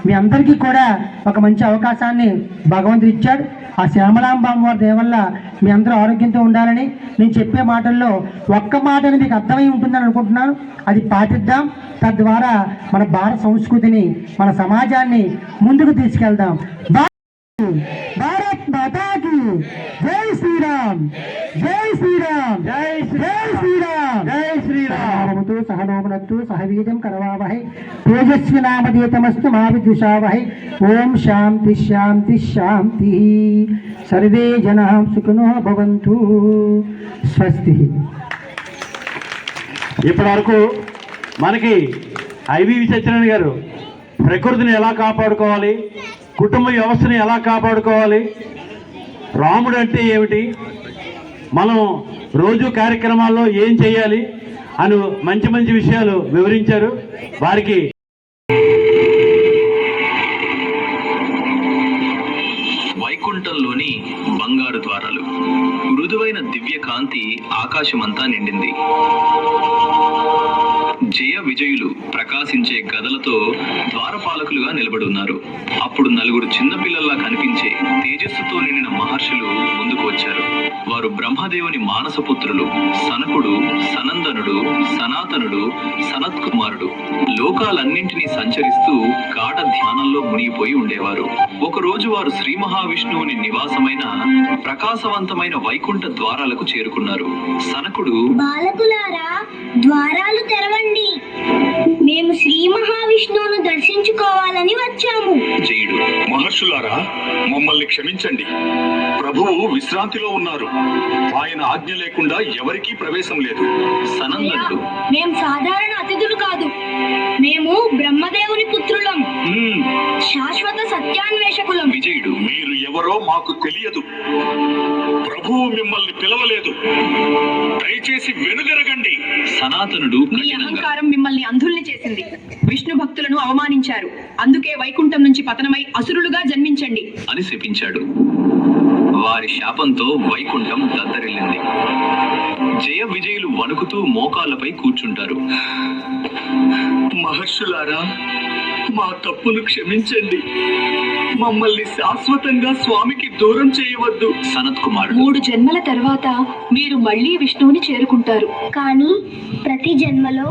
మీ అందరికీ కూడా ఒక మంచి అవకాశాన్ని భగవంతుడు ఇచ్చాడు. ఆ శ్యామలాంబామ్మ వారి దయ వల్ల మీ అందరూ ఆరోగ్యంతో ఉండాలని, నేను చెప్పే మాటల్లో ఒక్క మాటని మీకు అర్థమై ఉంటుందని అనుకుంటున్నాను. అది పాటిద్దాం. తద్వారా మన భారత సంస్కృతిని, మన సమాజాన్ని ముందుకు తీసుకెళ్దాం. భారత్ మాతాకి జై శ్రీరామ్, జై శ్రీరామ్, జై శ్రీరామ్, జై శ్రీరామ్. సహనోమనత్తు సహవీర్యం కరవావహై తేజస్వినామధీతమస్తు మా విద్విషావహై. ఓం శాంతి శాంతి శాంతి. సర్వే జనాః సుఖినో భవంతు. స్వస్తి. ఇప్పటివరకు మనకి ఐవి సత్యనారాయణ గారు ప్రకృతిని ఎలా కాపాడుకోవాలి, కుటుంబ వ్యవస్థని ఎలా కాపాడుకోవాలి, రాముడు అంటే ఏమిటి, మనం రోజు కార్యక్రమాల్లో ఏం చేయాలి అని మంచి మంచి విషయాలు వివరించారు. వారికి వైకుంఠంలోని బంగారు ద్వారాలు, మృదువైన దివ్య కాంతి ఆకాశమంతా నిండింది. జయ విజయులు ప్రకాశించే గదలతో ద్వారపాలకులుగా నిలబడున్నారు. అప్పుడు నలుగురు చిన్నపిల్లల్లా కనిపించే తేజస్సుతో నిండిన మహర్షులు ముందుకు వచ్చారు. వారు బ్రహ్మదేవుని మానసపుత్రులు సనకుడు, సనందనుడు, సనాతనుడు, సనత్కుమారుడు. లోకాలన్నింటినీ సంచరిస్తూ గాఢ ధ్యానంలో మునిగిపోయి ఉండేవారు. ఒకరోజు వారు శ్రీ మహావిష్ణువుని నివాసమైన ప్రకాశవంతమైన వైకుంఠ ద్వారాలకు చేరుకున్నారు. సనకుడు, బాలకులారా, ద్వారాలు తెరవండి, మేము శ్రీ మహావిష్ణువును దర్శించుకోవాలని వచ్చాము. జయుడు, మహర్షులారా, మమ్మల్ని క్షమించండి. ప్రభువు విశ్రాంతిలో ఉన్నారు. ఆయన ఆజ్ఞ లేకుండా ఎవరికీ ప్రవేశం లేదు. సనందనుడు, మేం సాధారణ అతిథులు కాదు, మేము బ్రహ్మదేవుని పుత్రులం, శాశ్వత సత్యాన్వేషకులం. విజయుడు, మీరు ఎవరో మాకు తెలియదు. ప్రభువు మిమ్మల్ని పిలవలేదు. దయచేసి వెనుదిరగండి. సనాతనుడు మీ అహంకారం మిమ్మల్ని అంధుల్ని చేసింది. విష్ణు భక్తులను అవమానించారు. అందుకే వైకుంఠం నుంచి పతనమై అసురులుగా జన్మించండి అని శపించాడు. వారి శాపంతో వైకుంఠం దద్దరిల్లింది. జయ విజయులు వణుకుతూ మోకాళ్లపై కూర్చుంటారు. మహర్షులారా, మా తప్పులు క్షమించండి. మమ్మల్ని శాశ్వతంగా స్వామికి దూరం చేయవద్దు. సనత్ కుమారుడు, 3 జన్మల తర్వాత మీరు మళ్ళీ విష్ణువుని చేరుకుంటారు. కానీ ప్రతి జన్మలో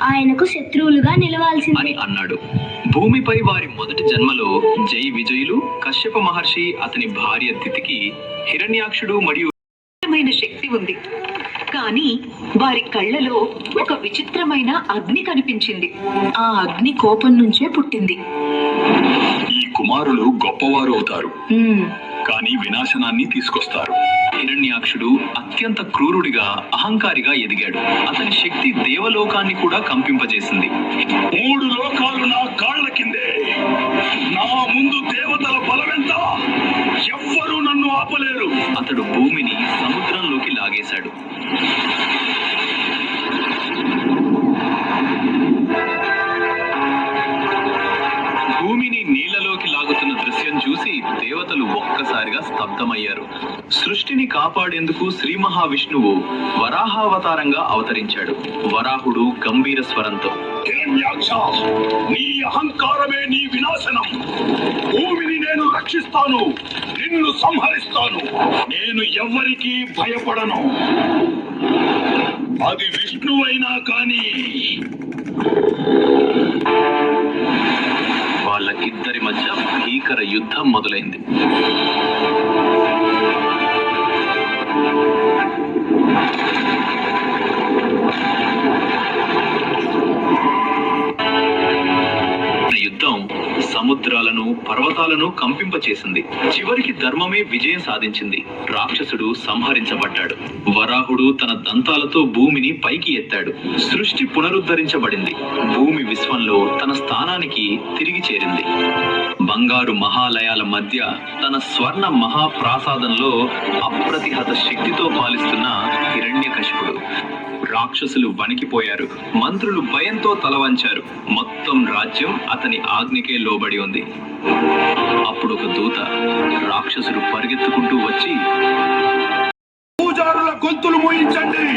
ఆయనకు శత్రువులుగా నిలవాల్సింది అని అన్నాడు. భూమిపై వారి మొదటి జన్మలో జై విజయులు, కశ్యప మహర్షి, అతని భార్య తితికి, హిరణ్యాక్షుడు మరియు శక్తి ఉంది. కానీ వారి కళ్ళలో ఒక విచిత్రమైన అగ్ని కనిపించింది. ఆ అగ్ని కోపం నుంచే పుట్టింది. ఈ కుమారులు గొప్పవారు అవుతారు, కానీ వినాశనాన్ని తీసుకొస్తారు. హిరణ్యాక్షుడు అత్యంత క్రూరుడిగా, అహంకారిగా ఎదిగాడు. అతని శక్తి దేవలోకాన్ని కూడా కంపింపజేసింది. 3 లోకాలు నా కాళ్ల కిందే. నా ముందు దేవతల బలమెంత, ఎవ్వరూ నన్ను ఆపలేరు. అతడు భూమిని సముద్రంలోకి లాగేశాడు. భూమిని నీళ్లలోకి లాగుతున్న దృశ్యం చూసి దేవతలు ఒక్కసారిగా స్తబ్దమయ్యారు. సృష్టిని కాపాడేందుకు శ్రీ మహావిష్ణువు వరాహావతారంగా అవతరించాడు. వరాహుడు గంభీర స్వరంతో, హిరణ్యాక్ష, నీ అహంకారమే నీ వినాశనం. భూమిని నేను రక్షిస్తాను, నిన్ను సంహరిస్తాను. నేను ఎవ్వరికీ భయపడను. అది విష్ణువైనా కానీ. వాళ్ళకిద్దరి మధ్య భీకర యుద్ధం మొదలైంది. యుద్ధం సముద్రాలను, పర్వతాలను కంపింపచేసింది. చివరికి ధర్మమే విజయం సాధించింది. రాక్షసుడు సంహరించబడ్డాడు. వరాహుడు తన దంతాలతో భూమిని పైకి ఎత్తాడు. సృష్టి పునరుద్ధరించబడింది. భూమి విశ్వంలో తన స్థానానికి తిరిగి చేరింది. బంగారు మహాలయాల మధ్య తన స్వర్ణ మహాప్రాసాదంలో అప్రతిహత శక్తితో పాలిస్తున్న హిరణ్యకశిపుడు. రాక్షసులు వణికిపోయారు. మంత్రులు భయంతో తలవంచారు. మొత్తం రాజ్యం అతని ఆజ్ఞకే లోబడి ఉంది. అప్పుడు ఒక దూత రాక్షసుడు పరిగెత్తుకుంటూ వచ్చి, పూజారుల గొంతులు మోయించండి,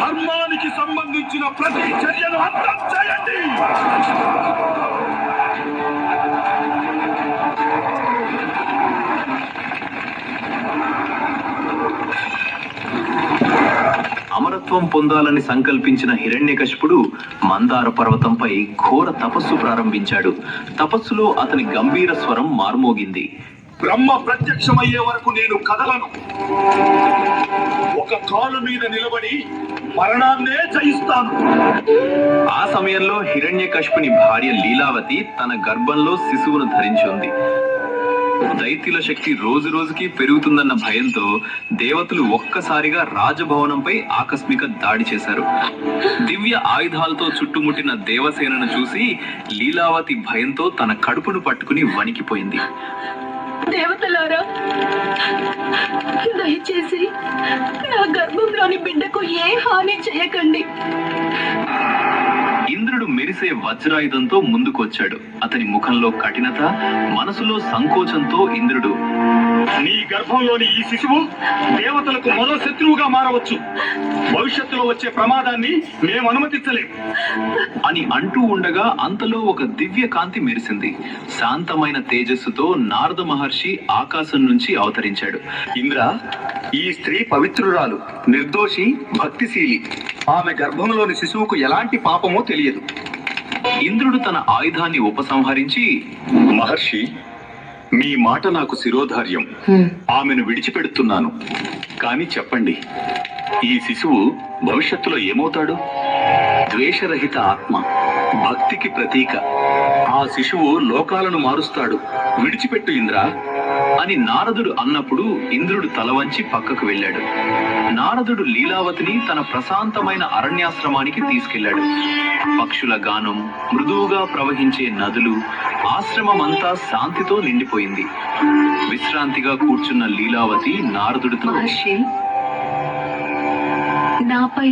ధర్మానికి సంబంధించిన ప్రతి చర్యను అంతం చేయండి. అమరత్వం పొందాలని సంకల్పించిన హిరణ్యకశిపుడు మందార పర్వతంపై ఘోర తపస్సు ప్రారంభించాడు. తపస్సులో అతని గంభీర స్వరం మార్మోగింది. బ్రహ్మ ప్రత్యక్షమయ్యే వరకు నేను కదలను. ఒక కాలు మీద నిలబడి మరణాన్నే జయిస్తాను. ఆ సమయంలో హిరణ్యకశిపుని భార్య లీలావతి తన గర్భంలో శిశువును ధరించింది. దైత్యుల శక్తి రోజు రోజుకి పెరుగుతుందన్న భయంతో దేవతలు ఒక్కసారిగా రాజభవనంపై ఆకస్మిక దాడి చేశారు. దివ్య ఆయుధాలతో చుట్టుముట్టిన దేవసేనను చూసి లీలావతి భయంతో తన కడుపును పట్టుకుని వణికిపోయింది. దేవతలారా, దయచేసి నా గర్భంలోని బిడ్డకు ఏ హాని చేయకండి. ఇంద్రుడు మెరిసే వజ్రాయుధంతో ముందుకొచ్చాడు. అతని ముఖంలో కఠినత, మనసులో సంకోచంతో ఇంద్రుడు, నీ గర్భంలోని ఈ శిశువు దేవతలకు మరో శత్రువుగా మారవచ్చు. భవిష్యత్తులో వచ్చే ప్రమాదాన్ని మేము అనుమతించలేం అని అంటూ ఉండగా అంతలో ఒక దివ్య కాంతి మెరిసింది. శాంతమైన తేజస్సుతో నారద మహర్షి ఆకాశం నుంచి అవతరించాడు. ఇంద్ర, ఈ స్త్రీ పవిత్రురాలు, నిర్దోషి, భక్తిశీలి. ఆమె గర్భంలోని శిశువుకు ఎలాంటి పాపమో తెలియదు. ఇంద్రుడు తన ఆయుధాన్ని ఉపసంహరించి, మహర్షి, మీ మాట నాకు శిరోధార్యం. ఆమెను విడిచిపెడుతున్నాను. కానీ చెప్పండి, ఈ శిశువు భవిష్యత్తులో ఏమవుతాడు? ద్వేషరహిత ఆత్మ, భక్తికి ప్రతీక. ఆ శిశువు లోకాలను మారుస్తాడు. విడిచిపెట్టు ఇంద్ర అని నారదుడు అన్నప్పుడు ఇంద్రుడు తల వంచి పక్కకు వెళ్ళాడు. నారదుడు లీలావతిని తన ప్రశాంతమైన అరణ్యాశ్రమానికి తీసుకెళ్లాడు. పక్షుల గానం, మృదువుగా ప్రవహించే నదులు, ఆశ్రమమంతా శాంతితో నిండిపోయింది. విశ్రాంతిగా కూర్చున్న లీలావతి నారదుడితో, మహర్షి, నాపై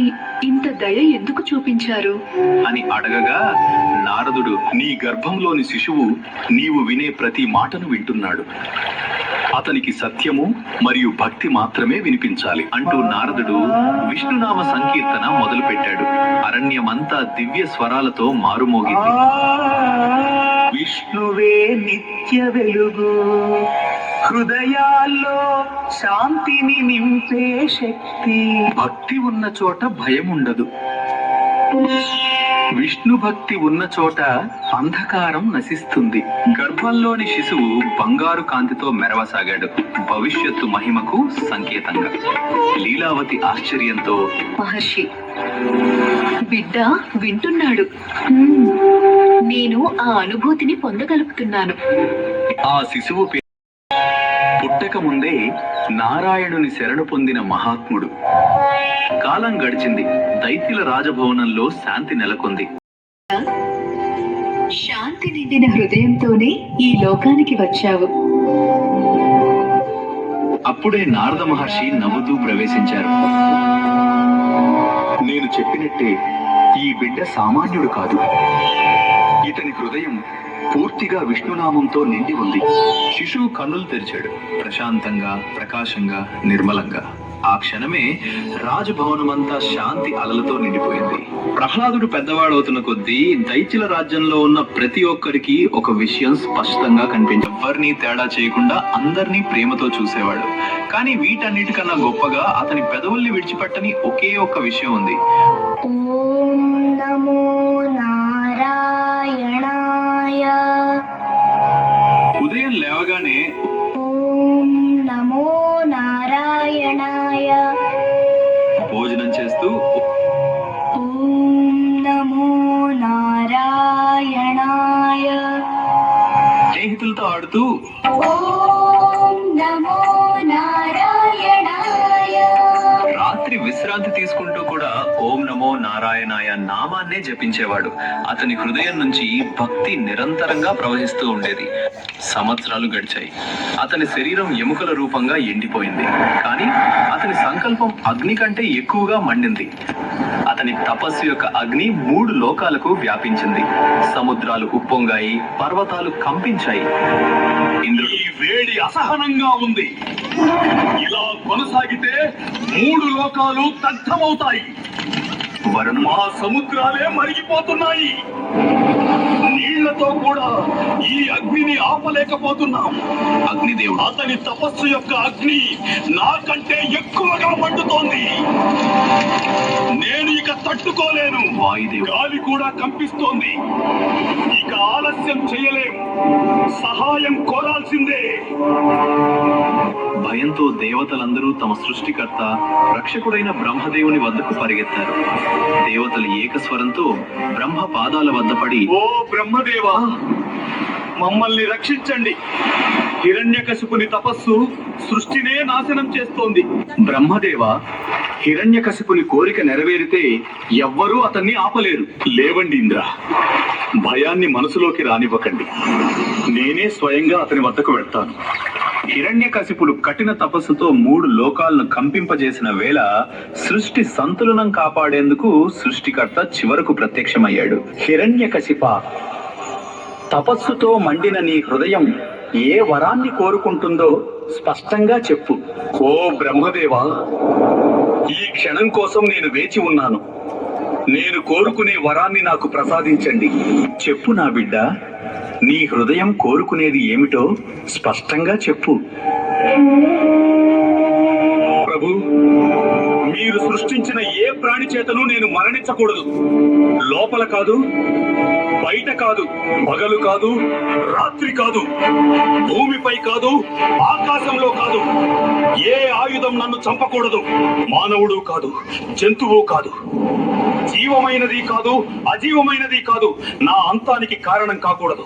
ఇంత దయ ఎందుకు చూపించారు అని అడగగా నారదుడు, నీ గర్భంలోని శిశువు నీవు వినే ప్రతి మాటను వింటున్నాడు. అతనికి సత్యము మరియు భక్తి మాత్రమే వినిపించాలి అంటూ నారదుడు విష్ణునామ సంకీర్తన మొదలుపెట్టాడు. అరణ్యమంతా దివ్య స్వరాలతో మారుమోగింది. విష్ణువే నిత్య వెలుగు, హృదయాల్లో శాంతిని నింపే శక్తి. భక్తి ఉన్న చోట భయం ఉండదు. విష్ణు భక్తి ఉన్న చోట అంధకారం నశిస్తుంది. గర్భంలోని శిశువు బంగారు కాంతితో మెరవసాగాడు, భవిష్యత్తు మహిమకు సంకేతంగా. లీలావతి ఆశ్చర్యంతో, మహర్షి, బిడ్డ వింటున్నాడు. నేను ఆ అనుభూతిని పొందగలుగుతున్నాను. ఆ శిశువు పుట్టక ముందే నారాయణుని శరణు పొందిన మహాత్ముడు. కాలం గడిచింది. దైత్యుల రాజభవనంలో శాంతి నెలకొంది. శాంతి నిండిన హృదయంతోనే ఈ లోకానికి వచ్చావు. అప్పుడే నారద మహర్షి నవ్వుతూ ప్రవేశించారు. నేను చెప్పినట్టే ఈ బిడ్డ సామాన్యుడు కాదు. ఇతని హృదయం పూర్తిగా విష్ణునామంతో నిండి ఉంది. శిశువు కన్నులు తెరిచాడు, ప్రశాంతంగా, ప్రకాశంగా, నిర్మలంగా. ఆ క్షణమే రాజభవనమంతా శాంతి అలలతో నిండిపోయింది. ప్రహ్లాదుడు పెద్దవాడవుతున్న కొద్దీ దైత్యుల రాజ్యంలో ఉన్న ప్రతి ఒక్కరికి ఒక విషయం స్పష్టంగా కనిపించింది. ఎవరిని తేడా చేయకుండా అందరినీ ప్రేమతో చూసేవాడు. కానీ వీటన్నిటికన్నా గొప్పగా అతని పెదవుల్ని విడిచిపెట్టని ఒకే ఒక్క విషయం ఉంది. ఓం నమో నారాయణాయ. ఉదయం లేవగానే ఓం నమో నారాయణాయ. భోజనం చేస్తూ ఓం నమో నారాయణాయ. చేతులతో ఆడుతూ ఓం నమో నారాయణాయ. రాత్రి విశ్రాంతి తీసుకుంటూ కూడా ఓం నమో నారాయణాయ నామాన్నే జపించేవాడు. అతని హృదయం నుంచి భక్తి నిరంతరంగా ప్రవహిస్తూ ఉండేది. సంవత్సరాలు గడిచాయి. అతని శరీరం ఎముకల రూపంగా ఎండిపోయింది. కానీ అతని సంకల్పం అగ్ని కంటే ఎక్కువగా మండింది. అతని తపస్సు యొక్క అగ్ని 3 లోకాలకు వ్యాపించింది. సముద్రాలు ఉప్పొంగాయి, పర్వతాలు కంపించాయి. ఇంద్రుడు ఈ వేడి అసహనంగా ఉంది. ఇలా కొనసాగితే 3 లోకాలు దగ్ధమవుతాయి. వరుణుడు మా సముద్రాలే మరిగిపోతున్నాయి. నీళ్లతో కూడా ఈ అగ్నిని ఆపలేకపోతున్నాం. అగ్నిదేవుడు అతని తపస్సు యొక్క అగ్ని నాకంటే ఎక్కువగా మండుతోంది. నేను ఇక తట్టుకోలేను. వాయుదేవుడు గాలి కూడా కంపిస్తోంది. ఇక ఆలస్యం చేయలేం. సహాయం కోరాల్సిందే. భయంతో దేవతలందరూ తమ సృష్టికర్త రక్షకుడైన బ్రహ్మదేవుని వద్దకు పరిగెత్తారు. దేవతలు ఏకస్వరంతో బ్రహ్మ పాదాల వద్ద పడి, ఓ బ్రహ్మదేవా, మమ్మల్ని రక్షించండి. హిరణ్యకశిపుని తపస్సు సృష్టినే నాశనం చేస్తోంది. బ్రహ్మదేవ, హిరణ్యకశిపుని కోరిక నెరవేరితే ఎవ్వరూ అతన్ని ఆపలేరు. లేవండి ఇంద్ర, భయాన్ని మనసులోకి రానివ్వకండి. నేనే స్వయంగా అతని వద్దకు వెళ్తాను. హిరణ్యకశిపుడు కఠిన తపస్సుతో 3 లోకాలను కంపింపజేసిన వేళ సృష్టి సంతులనం కాపాడేందుకు సృష్టికర్త చివరకు ప్రత్యక్షమయ్యాడు. హిరణ్యకశిప, తపస్సుతో మండిన నీ హృదయం ఏ వరాన్ని కోరుకుంటుందో స్పష్టంగా చెప్పు. ఓ బ్రహ్మదేవా, ఈ క్షణం కోసం నేను వేచి ఉన్నాను. నేను కోరుకునే వరాన్ని నాకు ప్రసాదించండి. చెప్పు నా బిడ్డ, నీ హృదయం కోరుకునేది ఏమిటో స్పష్టంగా చెప్పు. ప్రభు, మీరు సృష్టించిన ఏ ప్రాణి చేతను నేను మరణించకూడదు. లోపల కాదు, బయట కాదు, పగలు కాదు, రాత్రి కాదు, భూమిపై కాదు, ఆకాశంలో కాదు. ఏ ఆయుధం నన్ను చంపకూడదు. మానవుడు కాదు, జంతువు కాదు, జీవమైనది కాదు, అజీవమైనది కాదు, నా అంతానికి కారణం కాకూడదు.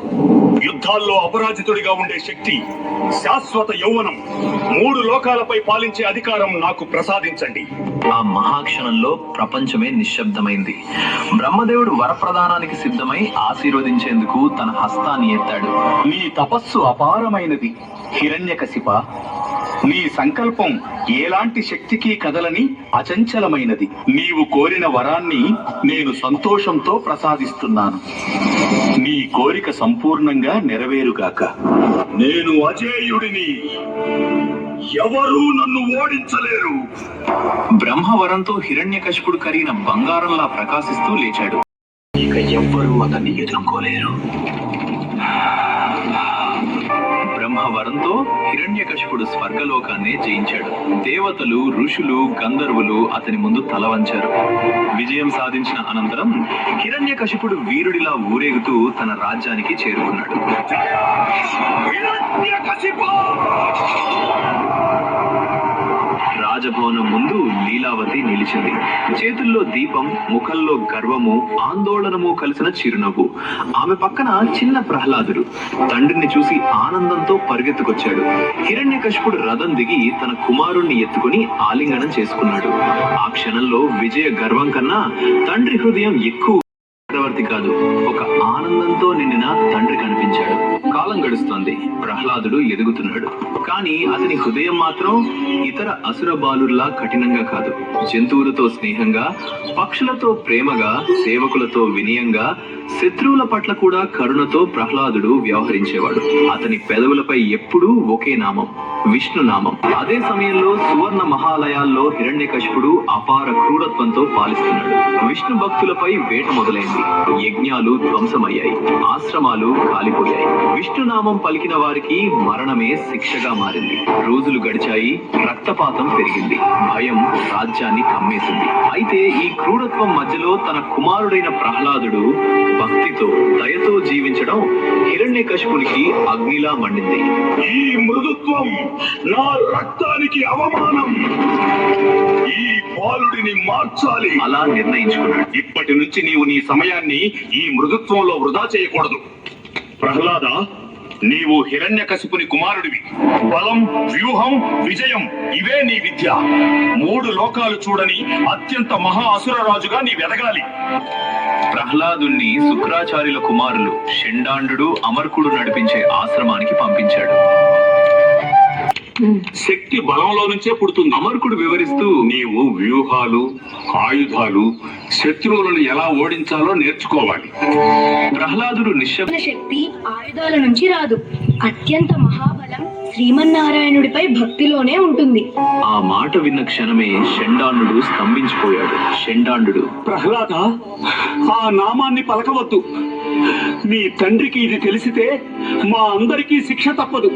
యుద్ధాల్లో అపరాజితుడిగా ఉండే శక్తి, శాశ్వత యౌవనం, 3 లోకాలపై పాలించే అధికారం నాకు ప్రసాదించండి. ఆ మహాక్షణంలో ప్రపంచమే నిశ్శబ్దమైంది. బ్రహ్మదేవుడు వరప్రదానానికి సిద్ధమై ఆశీర్వదించేందుకు తన హస్తాన్ని ఎత్తాడు. నీ తపస్సు అపారమైనది హిరణ్యకశిప. నీ సంకల్పం ఎలాంటి శక్తికి కదలని అచంచలమైనది. నీవు కోరిన వరాన్ని నేను సంతోషంతో ప్రసాదిస్తున్నాను. నీ కోరిక సంపూర్ణంగా నెరవేరుగాక. నేను అజేయుడిని, ఎవరూ నన్ను ఓడించలేరు. బ్రహ్మవరంతో హిరణ్యకశిపుడు కరిగిన బంగారంలా ప్రకాశిస్తూ లేచాడు. ఇక ఎవ్వరూ అతన్ని ఎదుర్కోలేరు. బ్రహ్మవరంతో హిరణ్యకశిపుడు స్వర్గలోకాన్నే జయించాడు. దేవతలు, ఋషులు, గంధర్వులు అతని ముందు తల వంచారు. విజయం సాధించిన అనంతరం హిరణ్యకశిపుడు వీరుడిలా ఊరేగుతూ తన రాజ్యానికి చేరుకున్నాడు. రాజభవనం ముందు లీలావతి నిలిచింది. చేతుల్లో దీపం, ముఖంలో గర్వము, ఆందోళనము కలిసిన చిరునవ్వు. ఆమె పక్కన చిన్న ప్రహ్లాదుడు తండ్రిని చూసి ఆనందంతో పరిగెత్తుకొచ్చాడు. హిరణ్యకశిపుడు రథం దిగి తన కుమారుణ్ణి ఎత్తుకుని ఆలింగనం చేసుకున్నాడు. ఆ క్షణంలో విజయ గర్వం కన్నా తండ్రి హృదయం ఎక్కువ చక్రవర్తి కాదు, ఒక ఆనందంతో నిండిన తండ్రి కనిపించాడు. కాలం గడుస్తోంది. ప్రహ్లాదుడు ఎదుగుతున్నాడు. కానీ అతని హృదయం మాత్రం ఇతర అసుర బాలుర్లా కఠినంగా కాదు. జంతువులతో స్నేహంగా, పక్షులతో ప్రేమగా, సేవకులతో వినయంగా, శత్రువుల పట్ల కూడా కరుణతో ప్రహ్లాదుడు వ్యవహరించేవాడు. అతని పెదవులపై ఎప్పుడూ ఒకే నామం, విష్ణునామం. అదే సమయంలో సువర్ణ మహాలయాల్లో హిరణ్యకశిపుడు అపార క్రూరత్వంతో పాలిస్తున్నాడు. విష్ణు భక్తులపై వేట మొదలైంది. యజ్ఞాలు ధ్వంసమయ్యాయి, ఆశ్రమాలు కాలిపోయాయి. విష్ణునామం పలికిన వారికి మరణమే శిక్షగా మారింది. రోజులు గడిచాయి, రక్తపాతం పెరిగింది, భయం రాజ్యాన్ని కమ్మేసింది. అయితే ఈ క్రూరత్వం మధ్యలో తన కుమారుడైన ప్రహ్లాదుడు భక్తితో, దయతో జీవించడం హిరణ్యకశిపునికి అగ్నిలా మండింది. ఈ మృదుత్వం నా రక్తానికి అవమానం. ఈ బాలుడిని మార్చాలి. అలా నిర్ణయించుకున్నాడు. ఇప్పటి నుంచి నీవు నీ సమయాన్ని ఈ మృదుత్వంలో వృధా చేయకూడదు. ప్రహ్లాద, నీవు హిరణ్యకశిపుని కుమారుడివి. బలం, వ్యూహం, విజయం ఇవే నీ విద్య. 3 లోకాలు చూడని అత్యంత మహా అసురరాజుగా నీ వెదగాలి. ప్రహ్లాదుణ్ణి శుక్రాచార్యుల కుమారులు షండాండు, అమర్కుడు నడిపించే ఆశ్రమానికి పంపించాడు. శక్తి బలంలో నుంచే పుడుతుంది. అమర్కుడు వివరిస్తూ, నీవు వ్యూహాలు, ఆయుధాలు, శత్రువులను ఎలా ఓడించాలో నేర్చుకోవాలి. ప్రహ్లాదుడు నిశ్శబ్ద శక్తి ఆయుధాల నుంచి రాదు. అత్యంత మహాబలం శ్రీమన్నారాయణుడిపై భక్తిలోనే ఉంటుంది. ఆ మాట విన్న క్షణమే షండాండు స్తంభించిపోయాడు. షండాండు, ప్రహ్లాద, ఆ నామాన్ని పలకవద్దు. నీ తండ్రికి ఇది తెలిసితే మా అందరికీ శిక్ష తప్పదు.